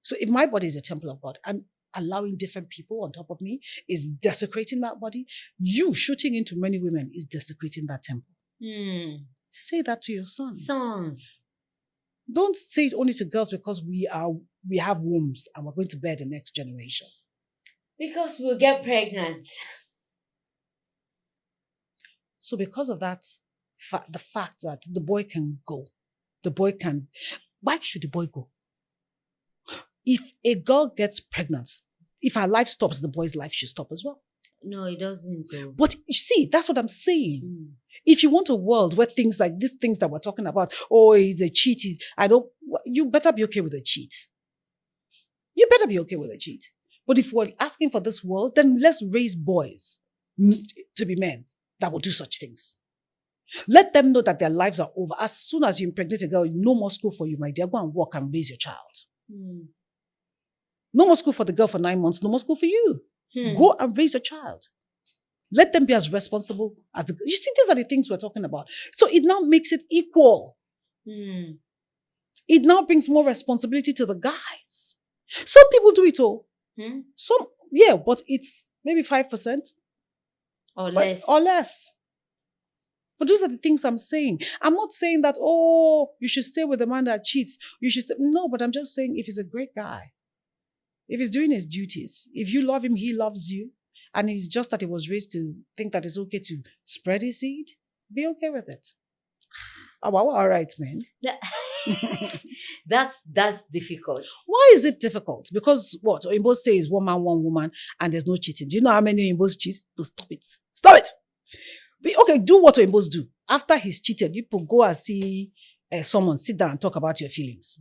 So if my body is a temple of God and allowing different people on top of me is desecrating that body, you shooting into many women is desecrating that temple. Say that to your sons. Don't say it only to girls because we have wombs and we're going to bear the next generation. Because we'll get pregnant. So because of that, the fact that the boy can go, why should the boy go? If a girl gets pregnant, if her life stops, the boy's life should stop as well. No, it doesn't. But you see, that's what I'm saying. If you want a world where things like these things that we're talking about, he's a cheat, you better be okay with a cheat. You better be okay with a cheat. But if we're asking for this world, then let's raise boys to be men that will do such things. Let them know that their lives are over. As soon as you impregnate a girl, no more school for you, my dear. Go and work and raise your child. No more school for the girl for 9 months. No more school for you. Go and raise your child. Let them be as responsible as you see, these are the things we're talking about. So it now makes it equal. It now brings more responsibility to the guys. Some people do it all. Some, but it's maybe 5% or less. Or less. But those are the things I'm saying. I'm not saying that, you should stay with a man that cheats. You should stay. No, but I'm just saying if he's a great guy, if he's doing his duties, if you love him, he loves you, and it's just that he was raised to think that it's okay to spread his seed, be okay with it. All right, man. That's difficult. Why is it difficult? Because what? Oyinbo says one man, one woman, and there's no cheating. Do you know how many Oyimbos cheat? Oh, stop it. Stop it! Okay, do what Oyimbos do. After he's cheated, you go and see someone, sit down and talk about your feelings.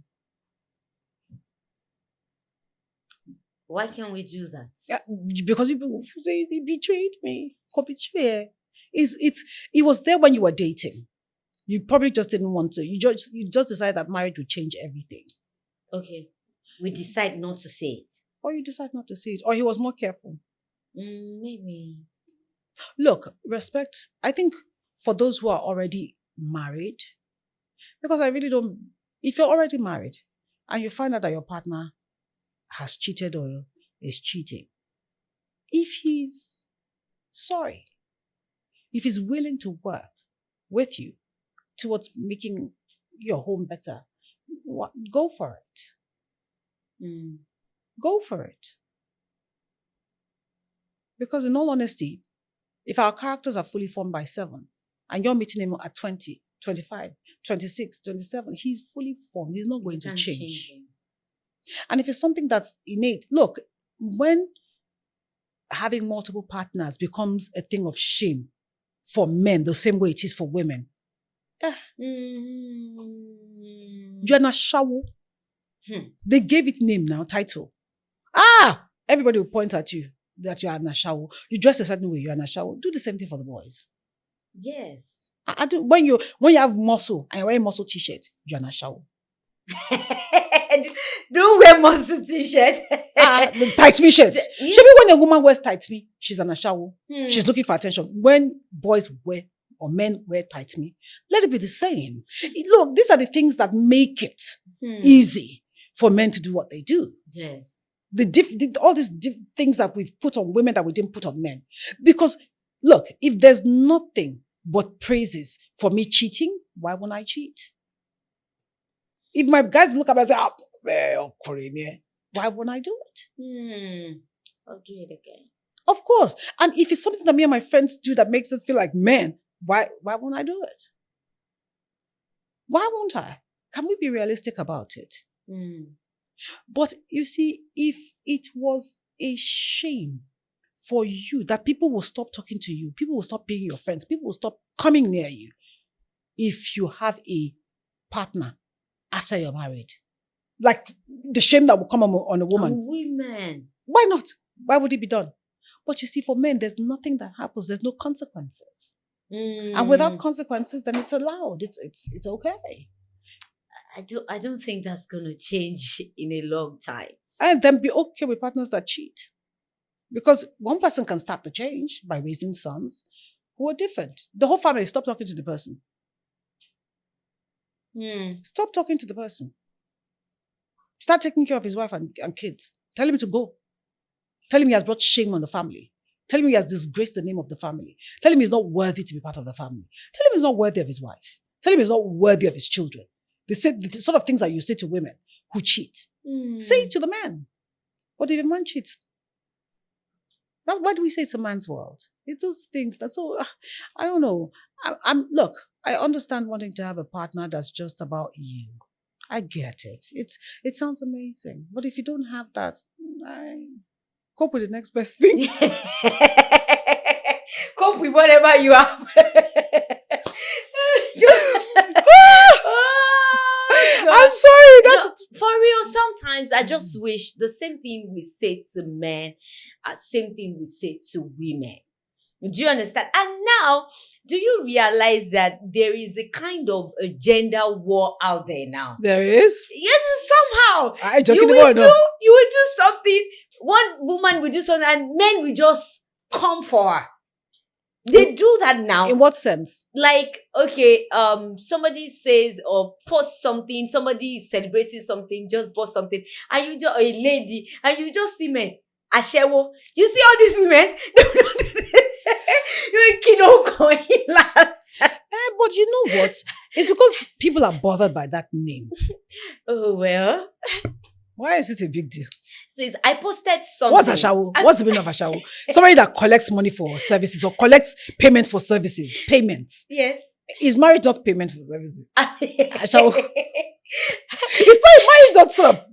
Why can't we do that? Because people say he betrayed me. It was there when you were dating. You probably just didn't want to. You just decided that marriage would change everything. Okay. We decide not to say it. Or you decide not to say it. Or he was more careful. Maybe. Look, respect, I think for those who are already married, because I really don't, if you're already married and you find out that your partner has cheated or is cheating, if he's sorry, if he's willing to work with you towards making your home better, go for it. Go for it. Because in all honesty, if our characters are fully formed by 7 and you're meeting him at 20, 25, 26, 27, he's fully formed. He's not going to change. And if it's something that's innate, look, when having multiple partners becomes a thing of shame for men, the same way it is for women, you're not shower. They gave it name now, title. Everybody will point at you that you are na shower. You dress a certain way, you are na shower. Do the same thing for the boys. Yes. I do. When you have muscle and you're wearing muscle t-shirt, you are na shower. Don't wear muscle t-shirt. The tight me shirt. Maybe when a woman wears tight me, she's an ashawo. She's looking for attention. When boys wear or men wear tight me, let it be the same. Look, these are the things that make it easy for men to do what they do. Yes. All these things that we've put on women that we didn't put on men. Because look, if there's nothing but praises for me cheating, why won't I cheat? If my guys look at me and say, why won't I do it? I'll do it again. Of course. And if it's something that me and my friends do that makes us feel like men, why won't I do it? Why won't I? Can we be realistic about it? But you see, if it was a shame for you that people will stop talking to you, people will stop being your friends, people will stop coming near you if you have a partner after you're married. Like the shame that will come on a woman. And women. Why not? Why would it be done? But you see, for men, there's nothing that happens. There's no consequences. And without consequences, then it's allowed. It's okay. I don't think that's going to change in a long time. And then be okay with partners that cheat. Because one person can start the change by raising sons who are different. The whole family, stop talking to the person. Stop talking to the person. Start taking care of his wife and kids. Tell him to go. Tell him he has brought shame on the family. Tell him he has disgraced the name of the family. Tell him he's not worthy to be part of the family. Tell him he's not worthy of his wife. Tell him he's not worthy of his children. They say the sort of things that you say to women who cheat. Say it to the man. But if a man cheats, why do we say it's a man's world? It's those things. That's all. I don't know. Look, I understand wanting to have a partner that's just about you. I get it. It sounds amazing. But if you don't have that, cope with the next best thing. Cope with whatever you have. I'm sorry. For real, sometimes I just wish the same thing we say to men, same thing we say to women. Do you understand? And now, do you realize that there is a kind of a gender war out there now? There is? Yes, somehow. You will do something, one woman will do something, and men will just come for her. They do that now. In what sense? Like, okay, somebody says or post something, somebody is celebrating something, just post something, and you just, a lady, and you just see men, Ashewo. You see all these women? But you know what? It's because people are bothered by that name. Oh, well. Why is it a big deal? Says, I posted something. What's Ashawo? What's the meaning of Ashawo? Somebody that collects money for services or collects payment for services. Payment. Yes. Is marriage not payment for services? Ashawo. Is marriage not sort of...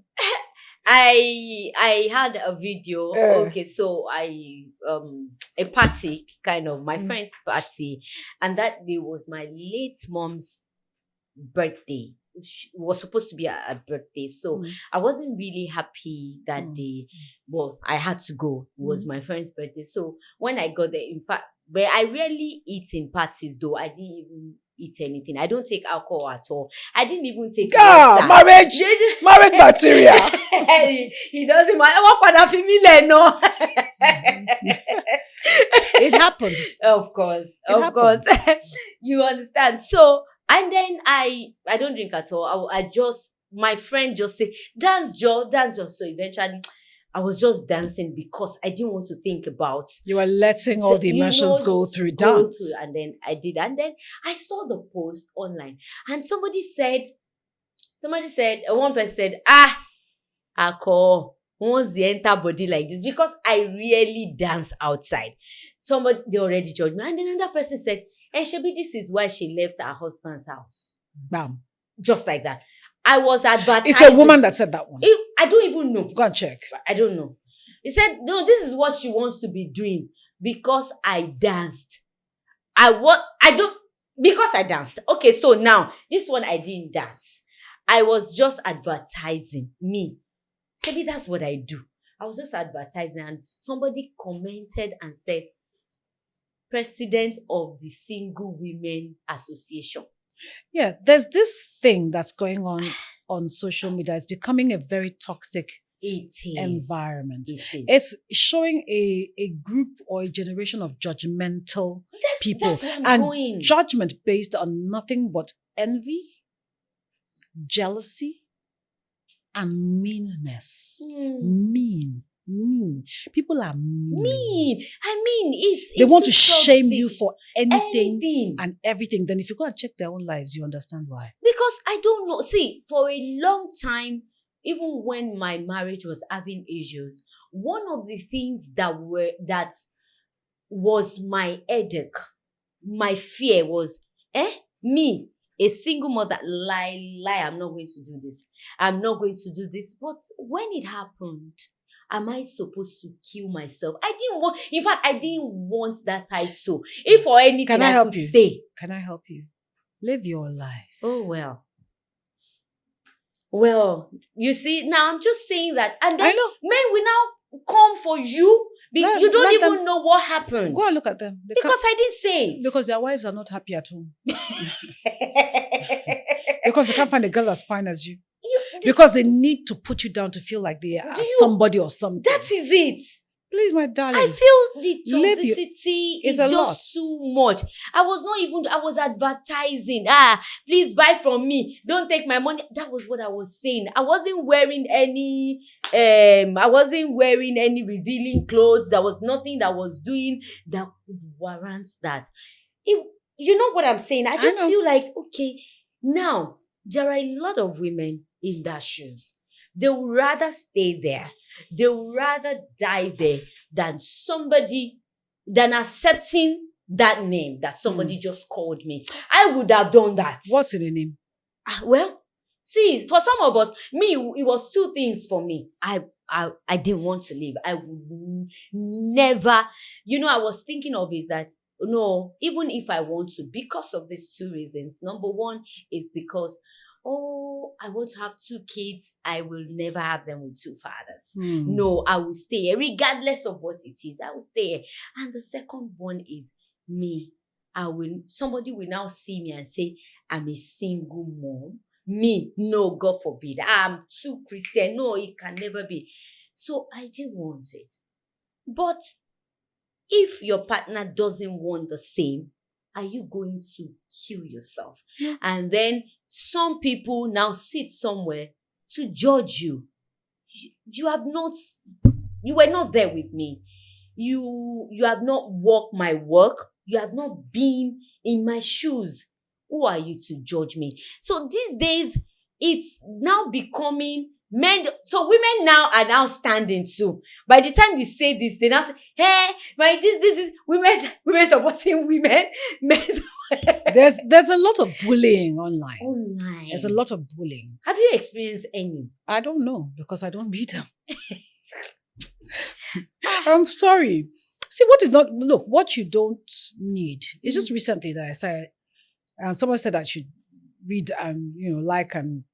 I had a video. Okay, so a party, kind of my friend's party, and that day was my late mom's birthday. It was supposed to be a birthday, so I wasn't really happy that day. Well, I had to go. It was my friend's birthday, so when I got there, in fact, where I rarely eat in parties, though, I didn't even eat anything. I don't take alcohol at all. I didn't even take marriage material. He doesn't matter. No. It happens. Of course. Of course. You understand. So, and then I don't drink at all. I just my friend just say, dance, Joe, dance, Joe. So eventually, I was just dancing because I didn't want to think about. You were letting all the emotions go through dance. And then I did. And then I saw the post online. And somebody said, one person said, Ako, once they enter body like this, because I really dance outside. They already judged me. And then another person said, Shebi, this is why she left her husband's house. Bam. Just like that. I was advertising. It's a woman that said that one. I don't even know. Go and check. I don't know. He said, no, this is what she wants to be doing because I danced. Because I danced. Okay, so now, this one I didn't dance. I was just advertising me. Maybe that's what I do. I was just advertising and somebody commented and said, President of the Single Women Association. Yeah, there's this thing that's going on social media. It's becoming a very toxic environment. It's showing a group or a generation of judgmental people. That's where I'm going. Judgment based on nothing but envy, jealousy, and meanness. Mean. People are mean. It's they want to shame toxic. you for anything and everything. Then if you go and check their own lives, you understand why. Because I don't know. See, for a long time, even when my marriage was having issues, one of the things that was my headache, my fear was, me, a single mother, lie, I'm not going to do this. I'm not going to do this. But when it happened, am I supposed to kill myself? I didn't want that title. If for anything, I could stay. Can I help you? Live your life. Oh, well. Well, you see, now I'm just saying that. And then men will now come for you. You don't even know what happened. Go and look at them. Because I didn't say it. Because their wives are not happy at home. Because you can't find a girl as fine as you. Because they need to put you down to feel like they are somebody or something. That is it. Please, my darling. I feel the toxicity is just lot. too much. I was advertising. Please buy from me. Don't take my money. That was what I was saying. I wasn't wearing any revealing clothes. There was nothing that was doing that would warrant that. You know what I'm saying? I just feel like, okay, now there are a lot of women in that shoes. They would rather stay there. They would rather die there than accepting that name that somebody just called me. I would have done that. What's in the name? Well, see, for some of us, it was two things for me. I didn't want to leave. I would never, I was thinking of it that, no, even if I want to, because of these two reasons. Number one is because, I want to have two kids. I will never have them with two fathers. No, I will stay here. Regardless of what it is, I will stay here. And the second one is me. Somebody will now see me and say, I'm a single mom. Me, no, God forbid. I'm too Christian. No, it can never be. So I didn't want it. But if your partner doesn't want the same, are you going to kill yourself? Yeah. And then some people now sit somewhere to judge you. You were not there with me. You have not walked my work. You have not been in my shoes. Who are you to judge me? So these days, it's now becoming men. So women now are now standing too. By the time you say this, they now say, hey, this is women supporting women. There's a lot of bullying online. There's a lot of bullying. Have you experienced any? I don't know because I don't read them. I'm sorry. See, what you don't need. It's just recently that I started, and someone said I should read and, like and,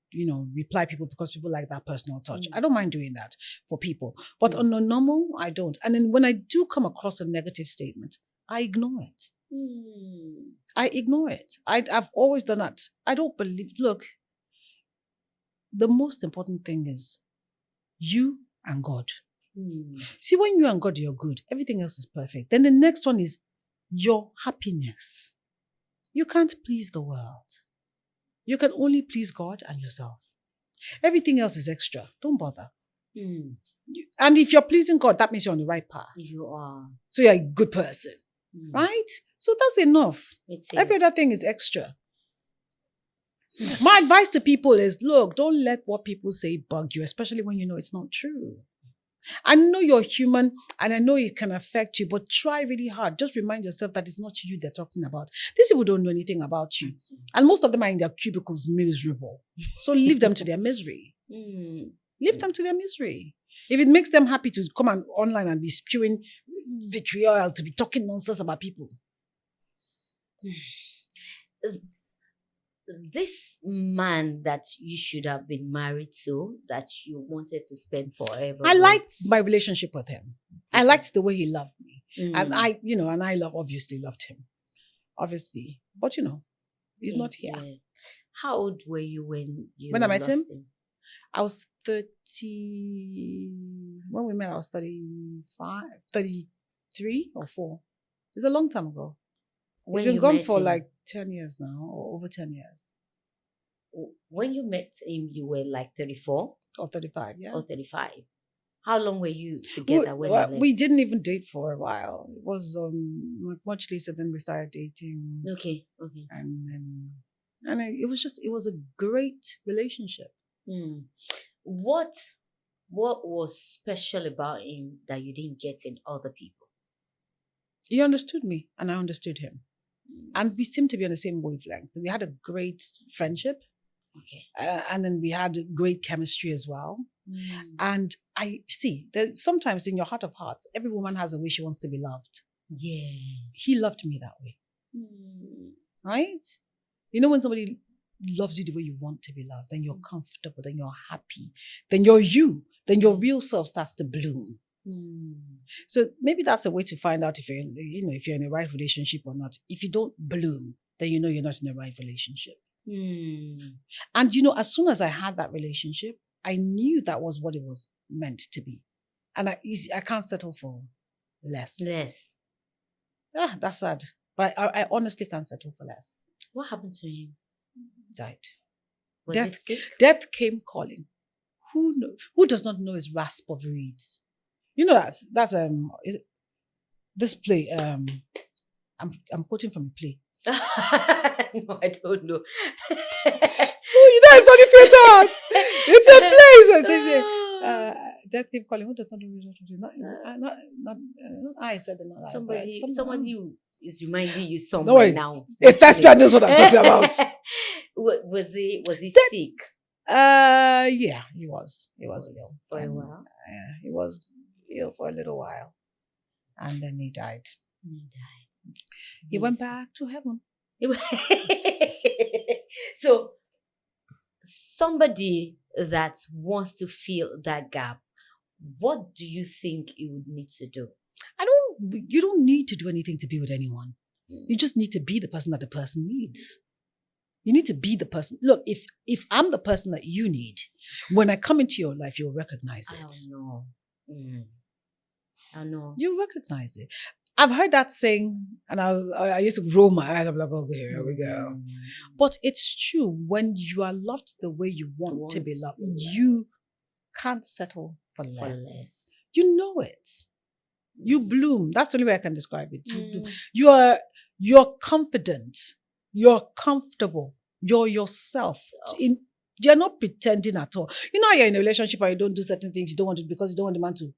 reply people because people like that personal touch. I don't mind doing that for people. But on the normal, I don't. And then when I do come across a negative statement, I ignore it. I ignore it. I've always done that. I don't believe, look, the most important thing is you and God. See, when you and God, you're good, everything else is perfect. Then the next one is your happiness. You can't please the world. You can only please God and yourself. Everything else is extra. Don't bother. Mm. And if you're pleasing God, that means you're on the right path. You are. So you're a good person, right? So that's enough. Every other thing is extra. My advice to people is, look, don't let what people say bug you, especially when you know it's not true. I know you're human and I know it can affect you, but try really hard. Just remind yourself that it's not you they're talking about. These people don't know anything about you. And most of them are in their cubicles miserable. So leave them to their misery. Leave them to their misery. If it makes them happy to come online and be spewing vitriol, to be talking nonsense about people. This man that you should have been married to, that you wanted to spend forever. I liked my relationship with him. I liked the way he loved me. And I obviously loved him. Obviously. But he's not here. Yeah. How old were you when I met him? him? I was 30. When we met, I was 33 or 4. It's a long time ago. He's been gone for like 10 years now, or over 10 years. When you met him, you were like 34? Or 35, yeah. Or 35. How long were you together when you left? We didn't even date for a while. It was much later than we started dating. Okay. And it was a great relationship. What was special about him that you didn't get in other people? He understood me and I understood him. And we seemed to be on the same wavelength. We had a great friendship. Okay. And then we had great chemistry as well. And I see that sometimes in your heart of hearts, every woman has a way she wants to be loved. Yeah. He loved me that way. Right? When somebody loves you the way you want to be loved, then you're comfortable, then you're happy, then you're you, then your real self starts to bloom. So maybe that's a way to find out if you're in a right relationship or not. If you don't bloom, then you're not in the right relationship. And as soon as I had that relationship, I knew that was what it was meant to be. And I can't settle for less. That's sad. But I honestly can't settle for less. What happened to him? Died. Was he sick? Death came calling. Who does not know his rasp of reeds? That's this play. I'm quoting from a play. No, I don't know. It's on the theatre arts. It's a play. Death came calling. Who does not know? Not I said it. Not somebody who is reminding you no somewhere worries. now. If Thespian knows what I'm talking about. Was he sick? Yeah, he was. He was ill for a while. Yeah, he was ill for a little while, and then he died. He went back to heaven. So, somebody that wants to fill that gap, what do you think you would need to do? You don't need to do anything to be with anyone. You just need to be the person that the person needs. You need to be the person. Look, if I'm the person that you need, when I come into your life, you'll recognize it. I know. You recognize it. I've heard that saying, and I used to roll my eyes. I'm like, okay, here we go. But it's true. When you are loved the way you want to be loved, you can't settle for less. You know it. You bloom. That's the only way I can describe it. You bloom. You're confident. You're comfortable. You're yourself. You're not pretending at all. You're in a relationship and you don't do certain things you don't want to because you don't want the man to.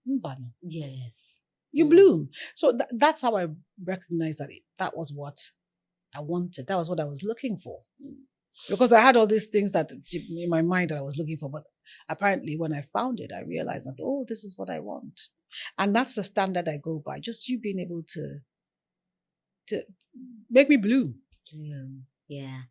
Yes. You bloom. So that's how I recognized that was what I wanted. That was what I was looking for. Because I had all these things that in my mind that I was looking for. But apparently when I found it, I realized that, this is what I want. And that's the standard I go by. Just you being able to make me bloom. Yeah.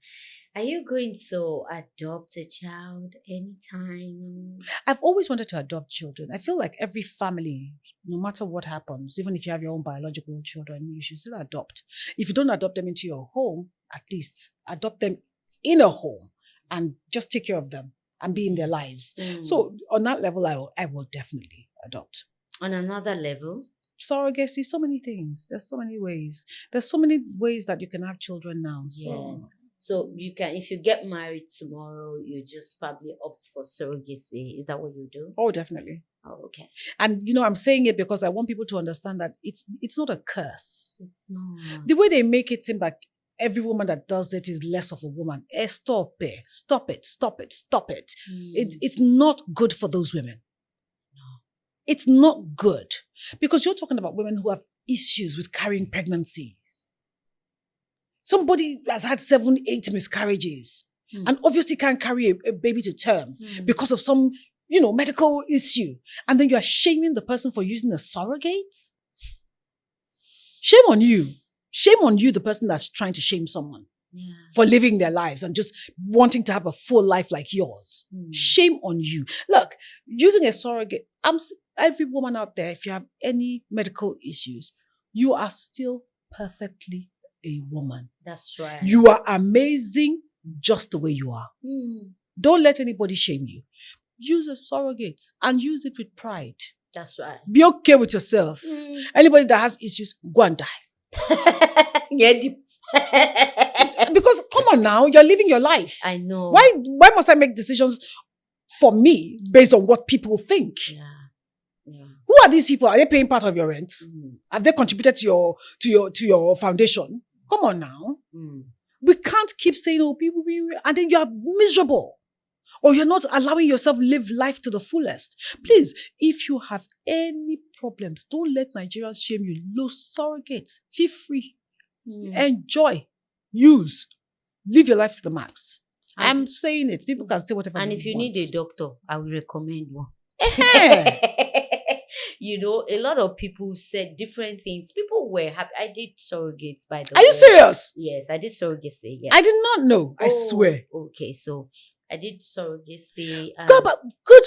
Are you going to adopt a child anytime? I've always wanted to adopt children. I feel like every family, no matter what happens, even if you have your own biological children, you should still adopt. If you don't adopt them into your home, at least adopt them in a home and just take care of them and be in their lives. So on that level, I will definitely adopt. On another level? Surrogacy, so many things. There's so many ways. There's so many ways that you can have children now. So. So you can, if you get married tomorrow, you just probably opt for surrogacy. Is that what you do? Oh, definitely. Oh, okay. And I'm saying it because I want people to understand that it's not a curse. It's not. The way they make it seem like every woman that does it is less of a woman. Stop it. Stop it. Stop it. Stop it. It's not good for those women. It's not good. Because you're talking about women who have issues with carrying pregnancies. Somebody has had 7, 8 miscarriages and obviously can't carry a baby to term because of some, medical issue. And then you are shaming the person for using a surrogate? Shame on you. Shame on you, the person that's trying to shame someone for living their lives and just wanting to have a full life like yours. Shame on you. Look, using a surrogate, every woman out there, if you have any medical issues, you are still perfectly a woman. That's right. You are amazing just the way you are. Don't let anybody shame you. Use a surrogate and use it with pride. That's right. Be okay with yourself. Anybody that has issues, go and die. Because come on now, you're living your life. I know. Why must I make decisions for me based on what people think? Yeah. Who are these people? Are they paying part of your rent? Have they contributed to your foundation? Come on now. We can't keep saying, oh, people, and then you're miserable. Or you're not allowing yourself live life to the fullest. Please, if you have any problems, don't let Nigerians shame you. Lose surrogates. Feel free. Enjoy. Use. Live your life to the max. I'm saying it. People can say whatever they want. And if you need a doctor, I will recommend one. A lot of people said different things. People were happy. I did surrogates, by the way. Are you serious? Yes, I did surrogacy. Yes. I did not know. I swear. Okay, so I did surrogacy. God, but good.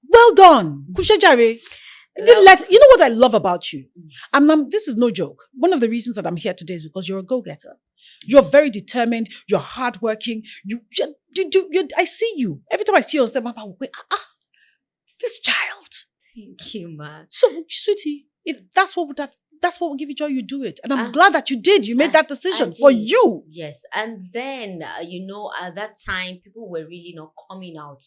Well done. Kushejare. You know what I love about you? This is no joke. One of the reasons that I'm here today is because you're a go-getter. You're very determined. You're hardworking. I see you. Every time I see you on step, I'm like, this child. Thank you, ma. So, sweetie, if that's what will give you joy, you do it. And I'm glad that you did. You made that decision for you. Yes. And then, at that time, people were really not coming out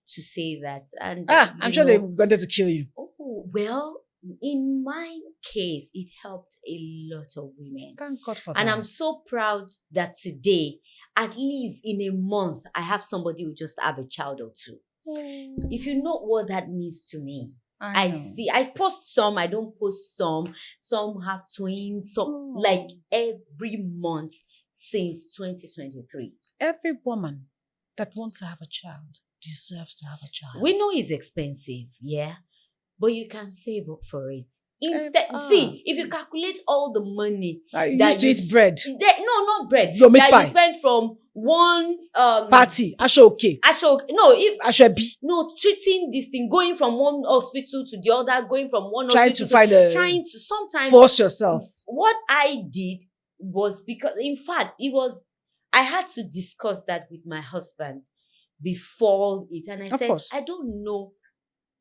to say that. And I'm sure they wanted to kill you. Oh, well, in my case, it helped a lot of women. Thank God for that. And I'm so proud that today, at least in a month, I have somebody who just have a child or two. If you know what that means to me, I see. I post some, I don't post some. Some have twins, like every month since 2023. Every woman that wants to have a child deserves to have a child. We know it's expensive, yeah, but you can save up for it. Instead, see, if you calculate all the money that you used to eat bread. No, not bread. You make pie. You spend from one party, treating this thing, going from one hospital to the other, going from one trying hospital to sometimes force yourself. What I did was because, in fact, I had to discuss that with my husband before it, and I said, I don't know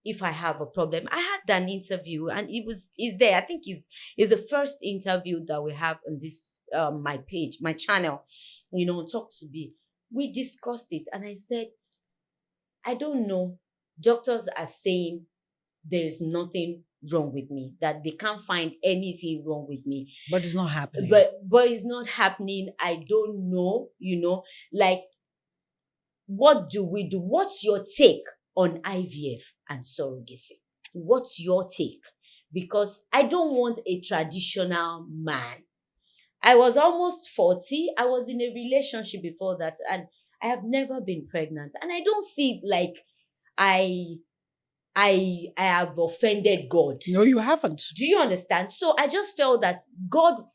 if I have a problem. I had an interview, and it's there. I think it's the first interview that we have on this my page, my channel, Talk to Be. We discussed it, and I said, I don't know. Doctors are saying there's nothing wrong with me, that they can't find anything wrong with me. But it's not happening. But it's not happening. I don't know, like, what do we do? What's your take on IVF and surrogacy? What's your take? Because I don't want a traditional man. I was almost 40. I was in a relationship before that, and I have never been pregnant. And I don't see like I have offended God. No, you haven't. Do you understand? So I just felt that God,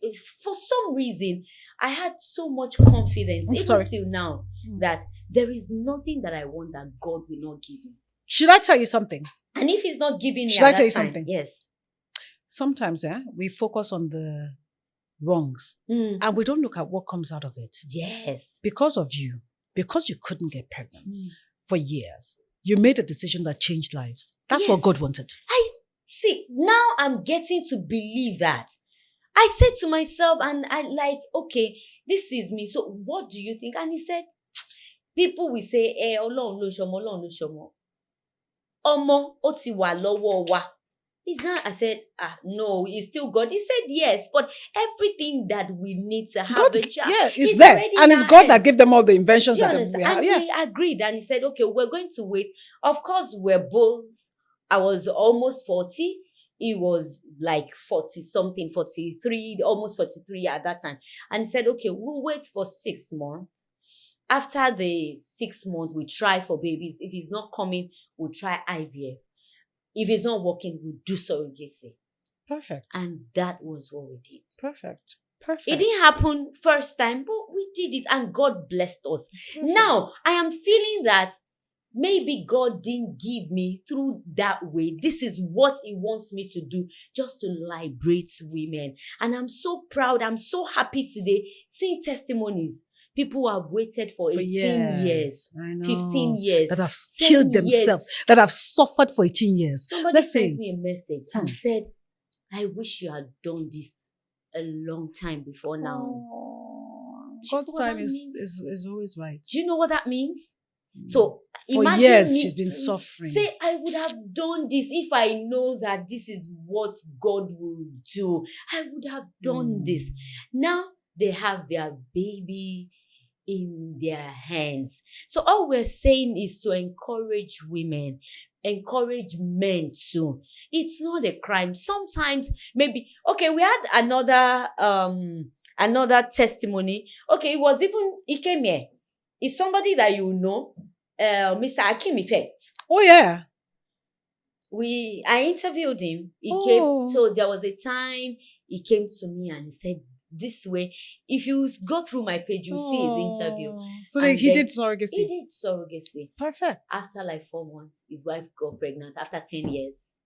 for some reason, I had so much confidence, till now, that there is nothing that I want that God will not give me. Should I tell you something? And if He's not giving me, should I tell you something? Yes. Sometimes, we focus on the wrongs, and we don't look at what comes out of it. Yes. Because of you, because you couldn't get pregnant for years, you made a decision that changed lives. That's what God wanted. I see. Now I'm getting to believe that. I said to myself, and I like, okay, this is me. So what do you think? And he said, people will say, Ọlọ́run ló ṣọmọ, Ọlọ́run ló ṣọmọ. Ọmọ, ó ti wà lọ́wọ́ wa. It's not, I said, no, it's still God. He said, yes, but everything that we need to have God, a child. yeah, it's there. And it's God that hands. gave them all the inventions Do you that understand? we have. And Yeah. he agreed, and he said, okay, we're going to wait. Of course, we're both, I was almost 40. He was like 40 something, 43, almost 43 at that time. And he said, okay, we'll wait for 6 months. After the 6 months, we try for babies. If it's not coming, we'll try IVF. If it's not working, we'll do surrogacy. Perfect. And that was what we did. Perfect. Perfect. It didn't happen first time, but we did it and God blessed us. Perfect. Now, I am feeling that maybe God didn't give me through that way. This is what He wants me to do, just to liberate women. And I'm so proud. I'm so happy today seeing testimonies. People have waited for 18 years, I know. 15 years. That have 7 killed years. themselves, that have suffered for 18 years. Somebody Let's say sent me it. a message and said, I wish you had done this a long time before now. Oh, Do you know God's what time that means? is always right. Do you know what that means? So For imagine years, me she's been suffering. Say, I would have done this if I know that this is what God will do. I would have done this. Now they have their baby in their hands. So all we're saying is to encourage women, encourage men too. It's not a crime. Sometimes maybe, okay, we had another testimony. Okay, he came here. It's somebody that you know, Mr. Akim Effect. Oh yeah. I interviewed him. He Oh. came. So there was a time he came to me and he said, this way, if you go through my page, you'll see his interview. So And he then did surrogacy. He did surrogacy. Perfect. After like 4 months, his wife got pregnant. After 10 years.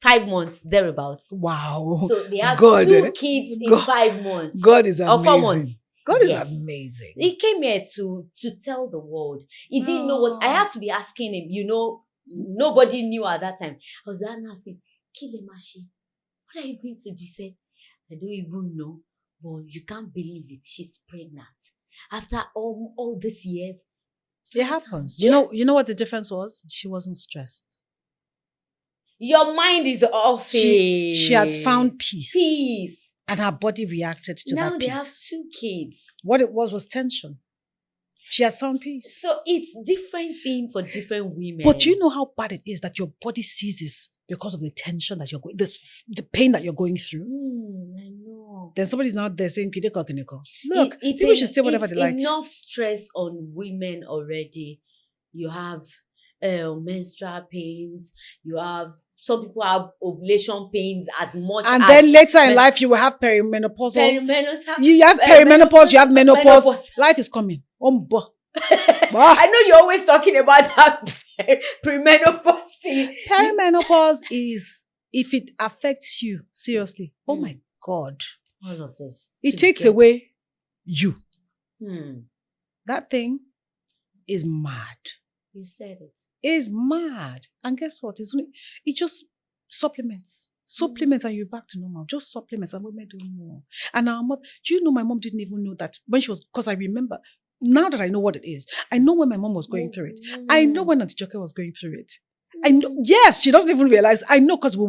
5 months, thereabouts. Wow. So they have God, 2 kids in God. 5 months. God is Or 4 amazing. months. God is Yes. amazing. He came here to tell the world. He didn't know what. I had to be asking him, nobody knew at that time. I was asking, Kilemashi, what are you going to do? He said, I don't even know, but you can't believe it. She's pregnant. After all these years. It happens. Yeah. You know what the difference was? She wasn't stressed. Your mind is off. She had found peace. Peace. And her body reacted to Now that they have peace. 2 kids. What it was tension. She had found peace. So it's different thing for different women. But do you know how bad it is that your body seizes because of the tension that you're going, the pain that you're going through? I know. Then somebody's now there saying, Kideko, Kineko. Look, It's people should say whatever they like. enough stress on women already. You have menstrual pains. You have, some people have ovulation pains as much And as... then later in life, you will have perimenopause. Perimenopause. You have perimenopause, you have menopause. Life is coming. I know you're always talking about that premenopause thing. Perimenopause is, if it affects you seriously, oh my God. All of this. It takes away you. Hmm. That thing is mad. You said it. Is mad. And guess what? It just supplements. Supplements and you're back to normal. Just supplements and women do more. And our mother, do you know my mom didn't even know that when she was, because I remember, now that I know what it is, I know when my mom was going through it. I know when Auntie Joke was going through it. I know, yes, she doesn't even realize. I know because we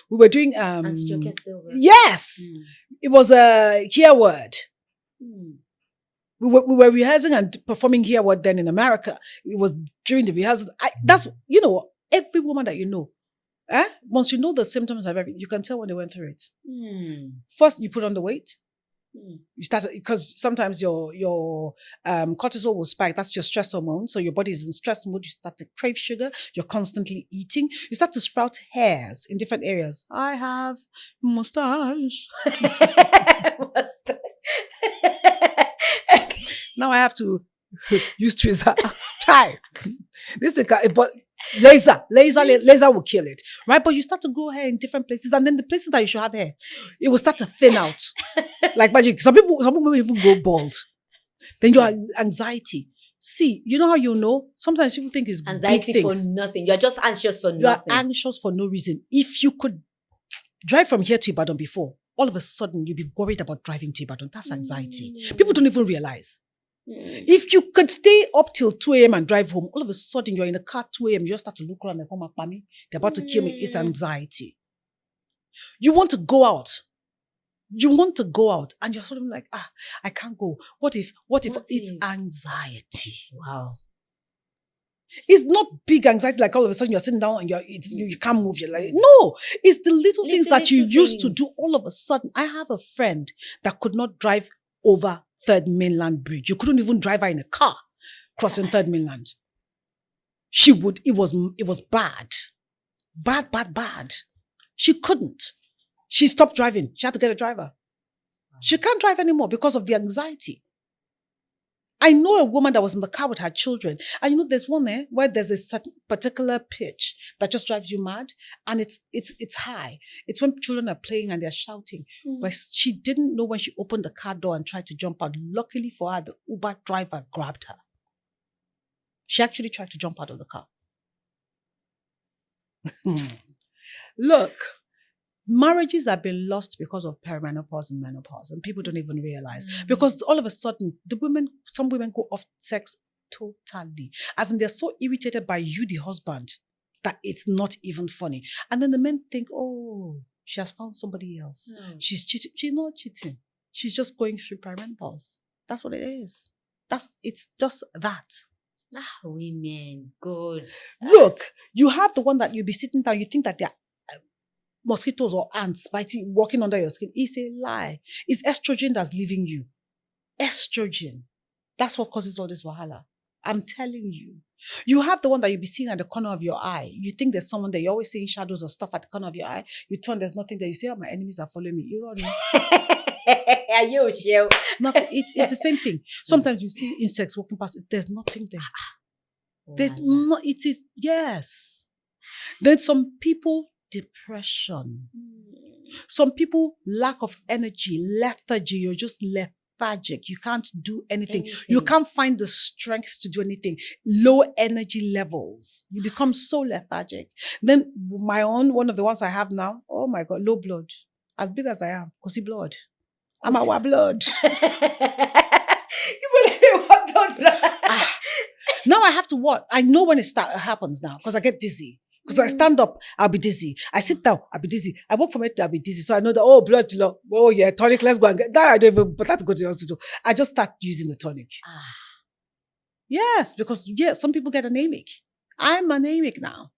were doing Auntie Joke Silver. Yes. It was a Hear Word. We were rehearsing and performing Hear Word then in America. It was during the rehearsal. That's, every woman that you know, once you know the symptoms of everything, you can tell when they went through it. First, you put on the weight. You start, because sometimes your cortisol will spike. That's your stress hormone. So your body is in stress mode. You start to crave sugar. You're constantly eating. You start to sprout hairs in different areas. I have mustache. Now I have to use tweezer. Try. This is but laser will kill it, right? But you start to grow hair in different places, and then the places that you should have hair, it will start to thin out like magic. Some people will even go bald. Then your anxiety. See, you know how you know? Sometimes people think it's anxiety big things. For nothing. You're just anxious for nothing. You are anxious for no reason. If you could drive from here to Ibadan before, all of a sudden you'll be worried about driving to Ibadan. That's anxiety. People don't even realize. If you could stay up till 2 a.m. and drive home, all of a sudden you're in a car 2 a.m., you just start to look around and come up, Pami, they're about to kill me. It's anxiety. You want to go out. And you're sort of like, I can't go. What if it's anxiety? Wow. It's not big anxiety like all of a sudden you're sitting down and you can't move. You're like, no, it's the little things that you used to do all of a sudden. I have a friend that could not drive over Third Mainland Bridge. You couldn't even drive her in a car crossing Third Mainland. It was bad. Bad. She couldn't. She stopped driving. She had to get a driver. She can't drive anymore because of the anxiety. I know a woman that was in the car with her children. And there's one there where there's a certain particular pitch that just drives you mad. And it's high. It's when children are playing and they're shouting. But she didn't know when she opened the car door and tried to jump out. Luckily for her, the Uber driver grabbed her. She actually tried to jump out of the car. Look, marriages have been lost because of perimenopause and menopause, and people don't even realize. Because all of a sudden, some women go off sex totally. As in, they're so irritated by you, the husband, that it's not even funny. And then the men think, oh, she has found somebody else. She's cheating. She's not cheating. She's just going through perimenopause. That's what it is. It's just that. Women, good. Look, you have the one that you'll be sitting down, you think that they're mosquitoes or ants walking under your skin. It's a lie. It's estrogen that's leaving you. Estrogen. That's what causes all this wahala. I'm telling you. You have the one that you'll be seeing at the corner of your eye. You think there's someone there. You're always seeing shadows or stuff at the corner of your eye. You turn, there's nothing there. You say, my enemies are following me. You run. Are you sure? Nothing. It's the same thing. Sometimes you see insects walking past. There's nothing there. There's no. It is, yes. Then some people, depression. Some people, lack of energy, lethargy. You're just lethargic. You can't do anything. You can't find the strength to do anything. Low energy levels. You become so lethargic. Then one of the ones I have now, oh my God, low blood. As big as I am, because blood. I'm our blood. You believe in what blood? Now I have to what? I know when it happens now, because I get dizzy. Because I stand up, I'll be dizzy. I sit down, I'll be dizzy. I walk from it, I'll be dizzy. So I know that, blood, oh yeah, tonic, let's go and get that. I don't even but to go to the hospital. I just start using the tonic. Yes, because some people get anemic. I'm anemic now.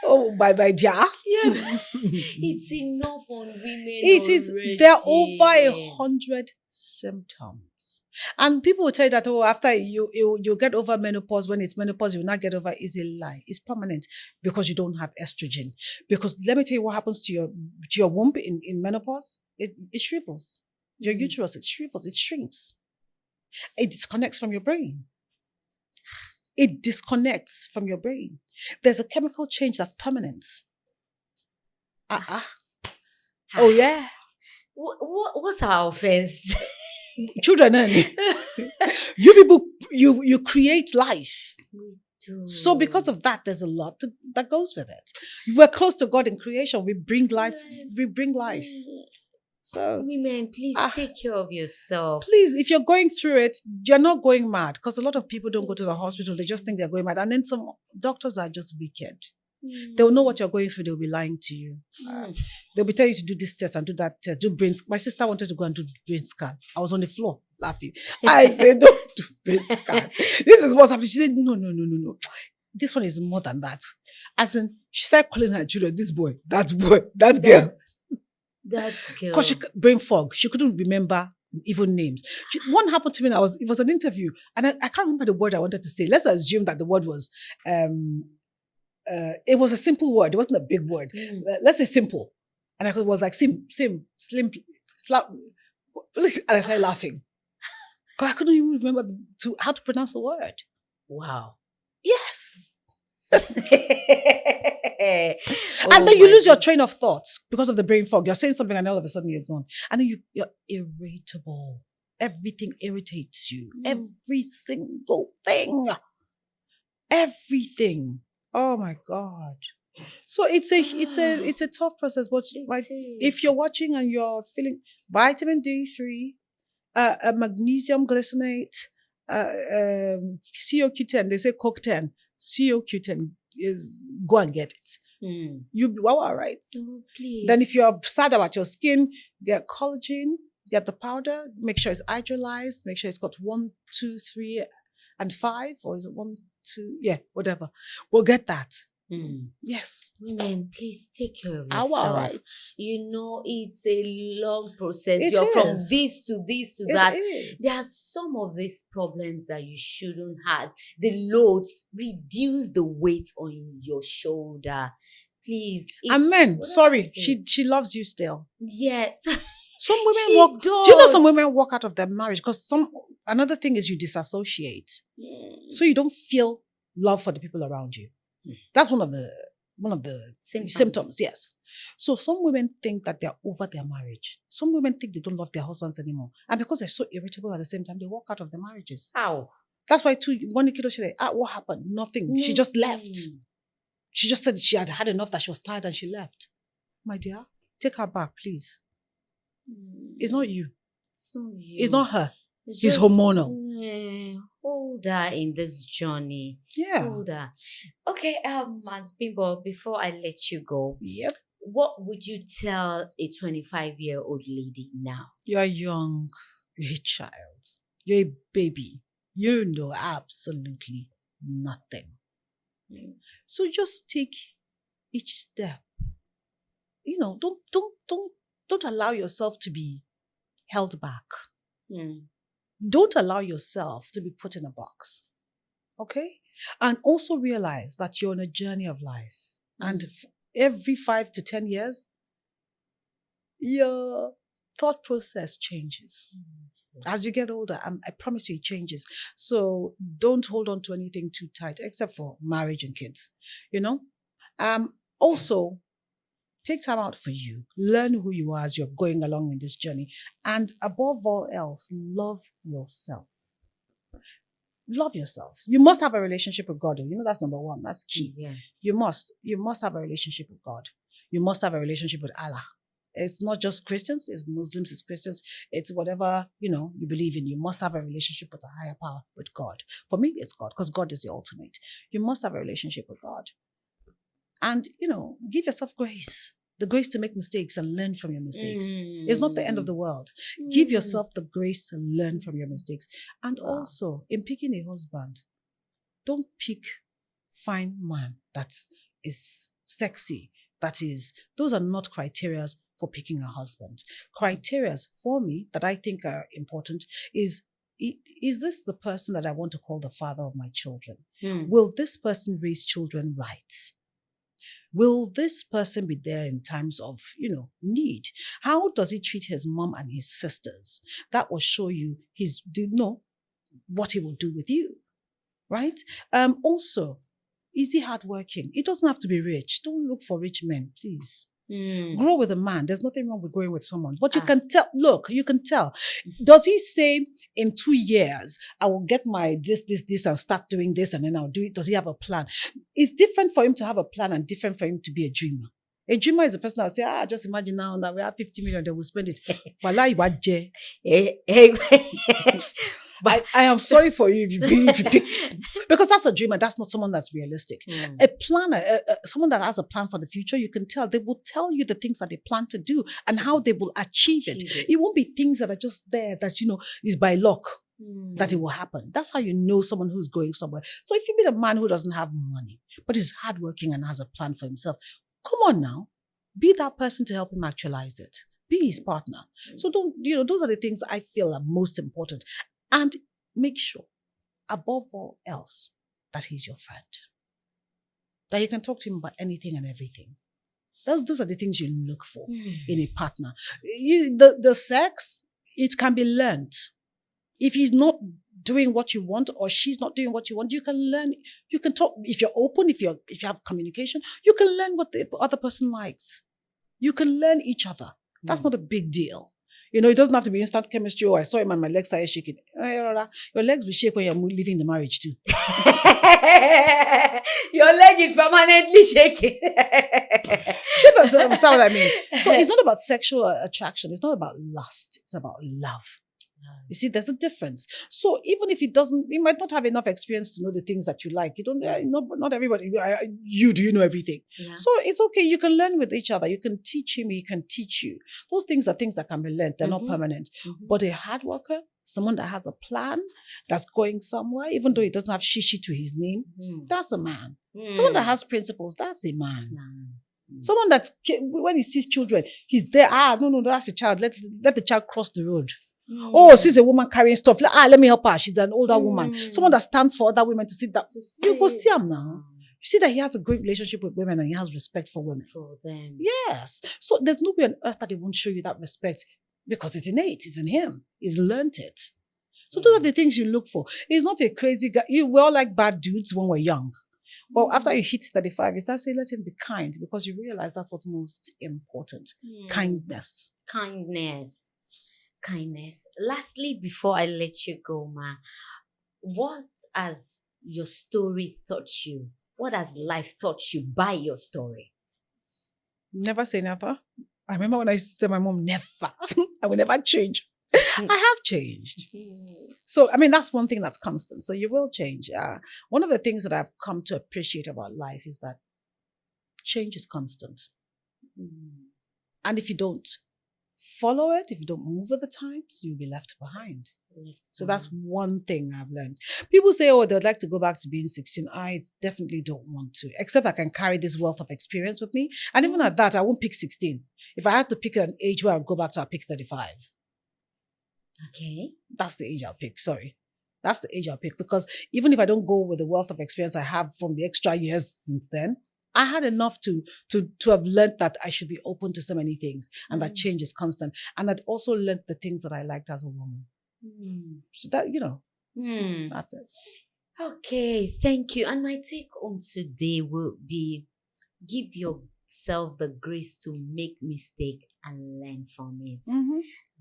Oh, my dear. Yeah. It's enough on women. It is. There are over 100 symptoms. And people will tell you that, after you get over menopause, when it's menopause, you will not get over. Is a lie. It's permanent because you don't have estrogen. Because let me tell you what happens to your womb in menopause. It shrivels. Your uterus, it shrivels. It shrinks. It disconnects from your brain. There's a chemical change that's permanent. Oh, yeah. What's our offense? Children, you people, you create life. So because of that, there's a lot that goes with it. We're close to God in creation. We bring life. So women, please take care of yourself. Please, if you're going through it, you're not going mad, because a lot of people don't go to the hospital. They just think they're going mad. And then some doctors are just wicked. They'll know what you're going through. They'll be lying to you. They'll be telling you to do this test and do that test. Do brain. My sister wanted to go and do brain scan. I was on the floor laughing. I said, don't do brain scan. This is what's happening. She said, no. This one is more than that. As in, she started calling her children, this boy, that girl. That girl. Because brain fog. She couldn't remember even names. One happened to me. It was an interview, and I can't remember the word I wanted to say. Let's assume that the word was, it was a simple word. It wasn't a big word. Let's say simple. And I was like, slim, slap. And I started laughing. Because I couldn't even remember how to pronounce the word. Wow. Yes. And then you lose your train of thoughts because of the brain fog. You're saying something and all of a sudden you're gone. And then you're irritable. Everything irritates you. Every single thing. Everything. Oh my God. So it's a tough process, but like if you're watching and you're feeling vitamin D3, magnesium glycinate, CoQ10, they say CoQ10, CoQ10 is go and get it. You'll be all right. Oh, please. Then if you're sad about your skin, get collagen, get the powder, make sure it's hydrolyzed, make sure it's got 1, 2, 3, and 5, or is it 1, 2? Yeah, whatever. We'll get that. Yes. Women, please take care of Our yourself. right. You know, it's a long process. It You're from is. this to this to It that. is. There are some of these problems that you shouldn't have. The loads, reduce the weight on your shoulder. Please. And men, whatever sorry, it is. she loves you still. Yes. Some women She walk. does. Do you know some women walk out of their marriage because another thing is you disassociate, so you don't feel love for the people around you. That's one of the symptoms. Yes. So some women think that they're over their marriage. Some women think they don't love their husbands anymore, and because they're so irritable at the same time, they walk out of their marriages. How? That's why one kiddo said, what happened? Nothing. She just left. She just said she had enough, that she was tired, and she left. My dear, take her back, please. It's not you. It's not you. It's not her. It's It's just, hormonal. Hold her in this journey. Yeah. Hold her. Okay, Mans Bimbo, before I let you go, Yep. what would you tell a 25-year-old lady now? You're young. You're a child. You're a baby. You know absolutely nothing. So just take each step. You know, don't allow yourself to be held back. Don't allow yourself to be put in a box. Okay? And also realize that you're on a journey of life. And every 5 to 10 years, your thought process changes. As you get older, I promise you it changes. So don't hold on to anything too tight, except for marriage and kids. You know? Also, take time out for you. Learn who you are as you're going along in this journey. And above all else, love yourself. Love yourself. You must have a relationship with God. You know, that's number one. That's key. Yeah. You must have a relationship with God. You must have a relationship with Allah. It's not just Christians, it's Muslims, it's Christians, it's whatever, you believe in. You must have a relationship with a higher power, with God. For me, it's God, because God is the ultimate. You must have a relationship with God. And, give yourself grace. The grace to make mistakes and learn from your mistakes. It's not the end of the world. Give yourself the grace to learn from your mistakes. And also, in picking a husband, don't pick fine man that is sexy. Those are not criteria for picking a husband. Criteria for me that I think are important is this the person that I want to call the father of my children? Will this person raise children right? Will this person be there in times of, need? How does he treat his mom and his sisters? That will show you what he will do with you, right? Also, is he hardworking? He doesn't have to be rich. Don't look for rich men, please. Grow with a man. There's nothing wrong with growing with someone. But you can tell, you can tell. Does he say in 2 years, I will get my this, and start doing this and then I'll do it? Does he have a plan? It's different for him to have a plan and different for him to be a dreamer. A dreamer is a person that will say, just imagine now that we have 50 million, they will spend it. But I am sorry for you if you pick, because that's a dreamer. That's not someone that's realistic. A planner, someone that has a plan for the future, you can tell. They will tell you the things that they plan to do and how they will achieve it. It won't be things that are just there that, is by luck that it will happen. That's how you know someone who's going somewhere. So if you meet a man who doesn't have money, but is hardworking and has a plan for himself, come on now. Be that person to help him actualize it. Be his partner. So those are the things that I feel are most important. And make sure, above all else, that he's your friend. That you can talk to him about anything and everything. Those are the things you look for in a partner. The sex, it can be learned. If he's not doing what you want or she's not doing what you want, you can learn. You can talk. If you're open, if you have communication, you can learn what the other person likes. You can learn each other. That's not a big deal. You know, it doesn't have to be instant chemistry. Oh, I saw him and my legs started shaking. Your legs will shake when you're leaving the marriage too. Your leg is permanently shaking. You understand what I mean? So it's not about sexual attraction. It's not about lust. It's about love. You see, there's a difference. So even if you might not have enough experience to know the things that you like. You don't, not everybody, do you know everything? Yeah. So it's okay. You can learn with each other. You can teach him, he can teach you. Those things are things that can be learned. They're not permanent. But a hard worker, someone that has a plan, that's going somewhere, even though he doesn't have shishi to his name, that's a man. Someone that has principles, that's a man. Someone that, when he sees children, he's there. No, that's a child. Let the child cross the road. Oh, she's a woman carrying stuff. Let me help her. She's an older woman. Someone that stands for other women to sit down. You go see him now. You see that he has a great relationship with women and he has respect for women. For them. Yes. So there's no way on earth that he won't show you that respect because it's innate. It's in him. He's learnt it. So those are the things you look for. He's not a crazy guy. We all like bad dudes when we're young. But after you hit 35, you start saying, let him be kind because you realize that's what's most important. Kindness. Kindness. Lastly, before I let you go, Ma, what has your story taught you? What has life taught you by your story? Never say never. I remember when I used to tell my mom, never. I will never change. I have changed. So, I mean, that's one thing that's constant. So you will change. One of the things that I've come to appreciate about life is that change is constant. And if you don't follow it, if you don't move with the times, you'll be left behind. So that's one thing I've learned. People say, oh, they'd like to go back to being 16. I definitely don't want to, except I can carry this wealth of experience with me. And even at that, I won't pick 16. If I had to pick an age where I'd go back to, I'll pick 35. Okay. That's the age I'll pick. Sorry. That's the age I'll pick. Because even if I don't go with the wealth of experience I have from the extra years since then, I had enough to have learned that I should be open to so many things and that change is constant. And I'd also learned the things that I liked as a woman. So that, that's it. Okay, thank you. And my take home today will be, give yourself the grace to make mistake and learn from it.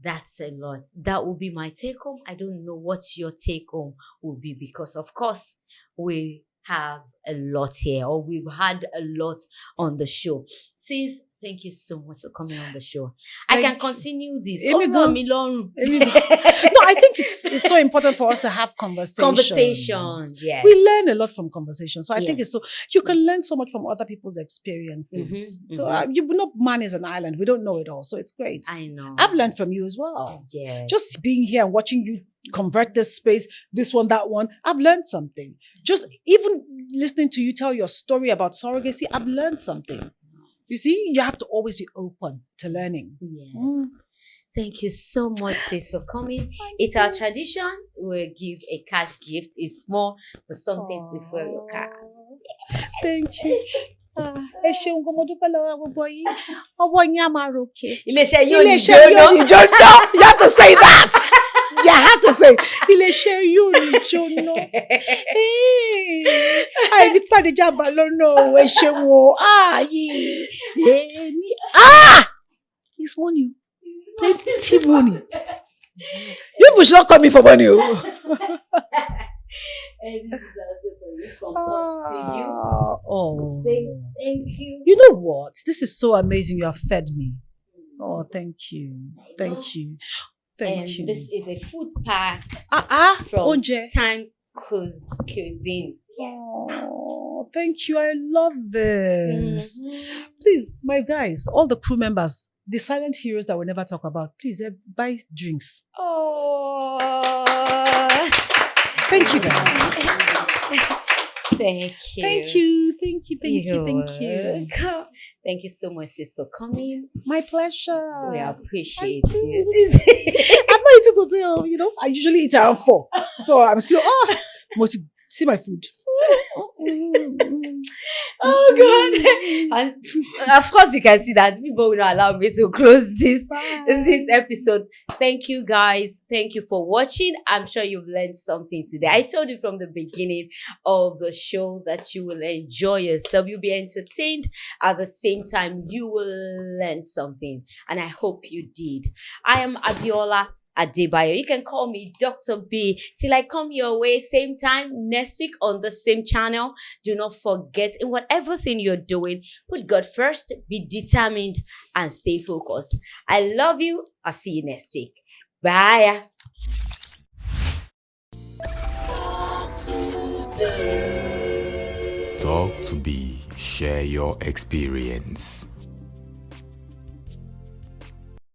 That's a lot. That will be my take home. I don't know what your take home will be because, of course, we have a lot here, or we've had a lot on the show. Sis, thank you so much for coming on the show. I can continue this. No, I think it's so important for us to have conversations. Yes. We learn a lot from conversations. So I think it's so, you can learn so much from other people's experiences. So man is an island. We don't know it all. So it's great. I know. I've learned from you as well. Yes. Just being here and watching you convert this space, this one, that one, I've learned something. Just even listening to you tell your story about surrogacy, I've learned something. You see, you have to always be open to learning. Yes. Thank you so much, sis, for coming. It's our tradition. We'll give a cash gift. It's small, but something to fill your car. Thank you. Iléeṣẹ́ yóò ní jóná. You have to say that. You have to say Iléeṣẹ́ yóò ní jóná. Àìdípàdé jábà lọ́nà ẹ ṣeun o. It's money. Plenty money. You should not call me for money. And this is also from us to you. Say thank you. You know what? This is so amazing. You have fed me. Oh, thank you. Thank you. Thank you. This is a food pack from Time Cuisine. Oh, thank you. I love this. Please, my guys, all the crew members, the silent heroes that we never talk about, please buy drinks. Oh. Thank you, guys. Thank you. Thank you. Thank you. Thank you. Thank you. Thank you so much, sis, for coming. My pleasure. We appreciate it. I'm not eating today, I usually eat around 4. So I'm still, see my food. Oh God. And of course you can see that people will not allow me to close this episode. Thank you guys. Thank you for watching. I'm sure you've learned something today. I told you from the beginning of the show that you will enjoy yourself. You'll be entertained. At the same time, you will learn something. And I hope you did. I am Biola. Adebayo. You can call me Dr. B till I come your way same time next week on the same channel. Do not forget, in whatever thing you're doing, put God first, be determined, and stay focused. I love you. I'll see you next week. Bye. Talk to be, share your experience.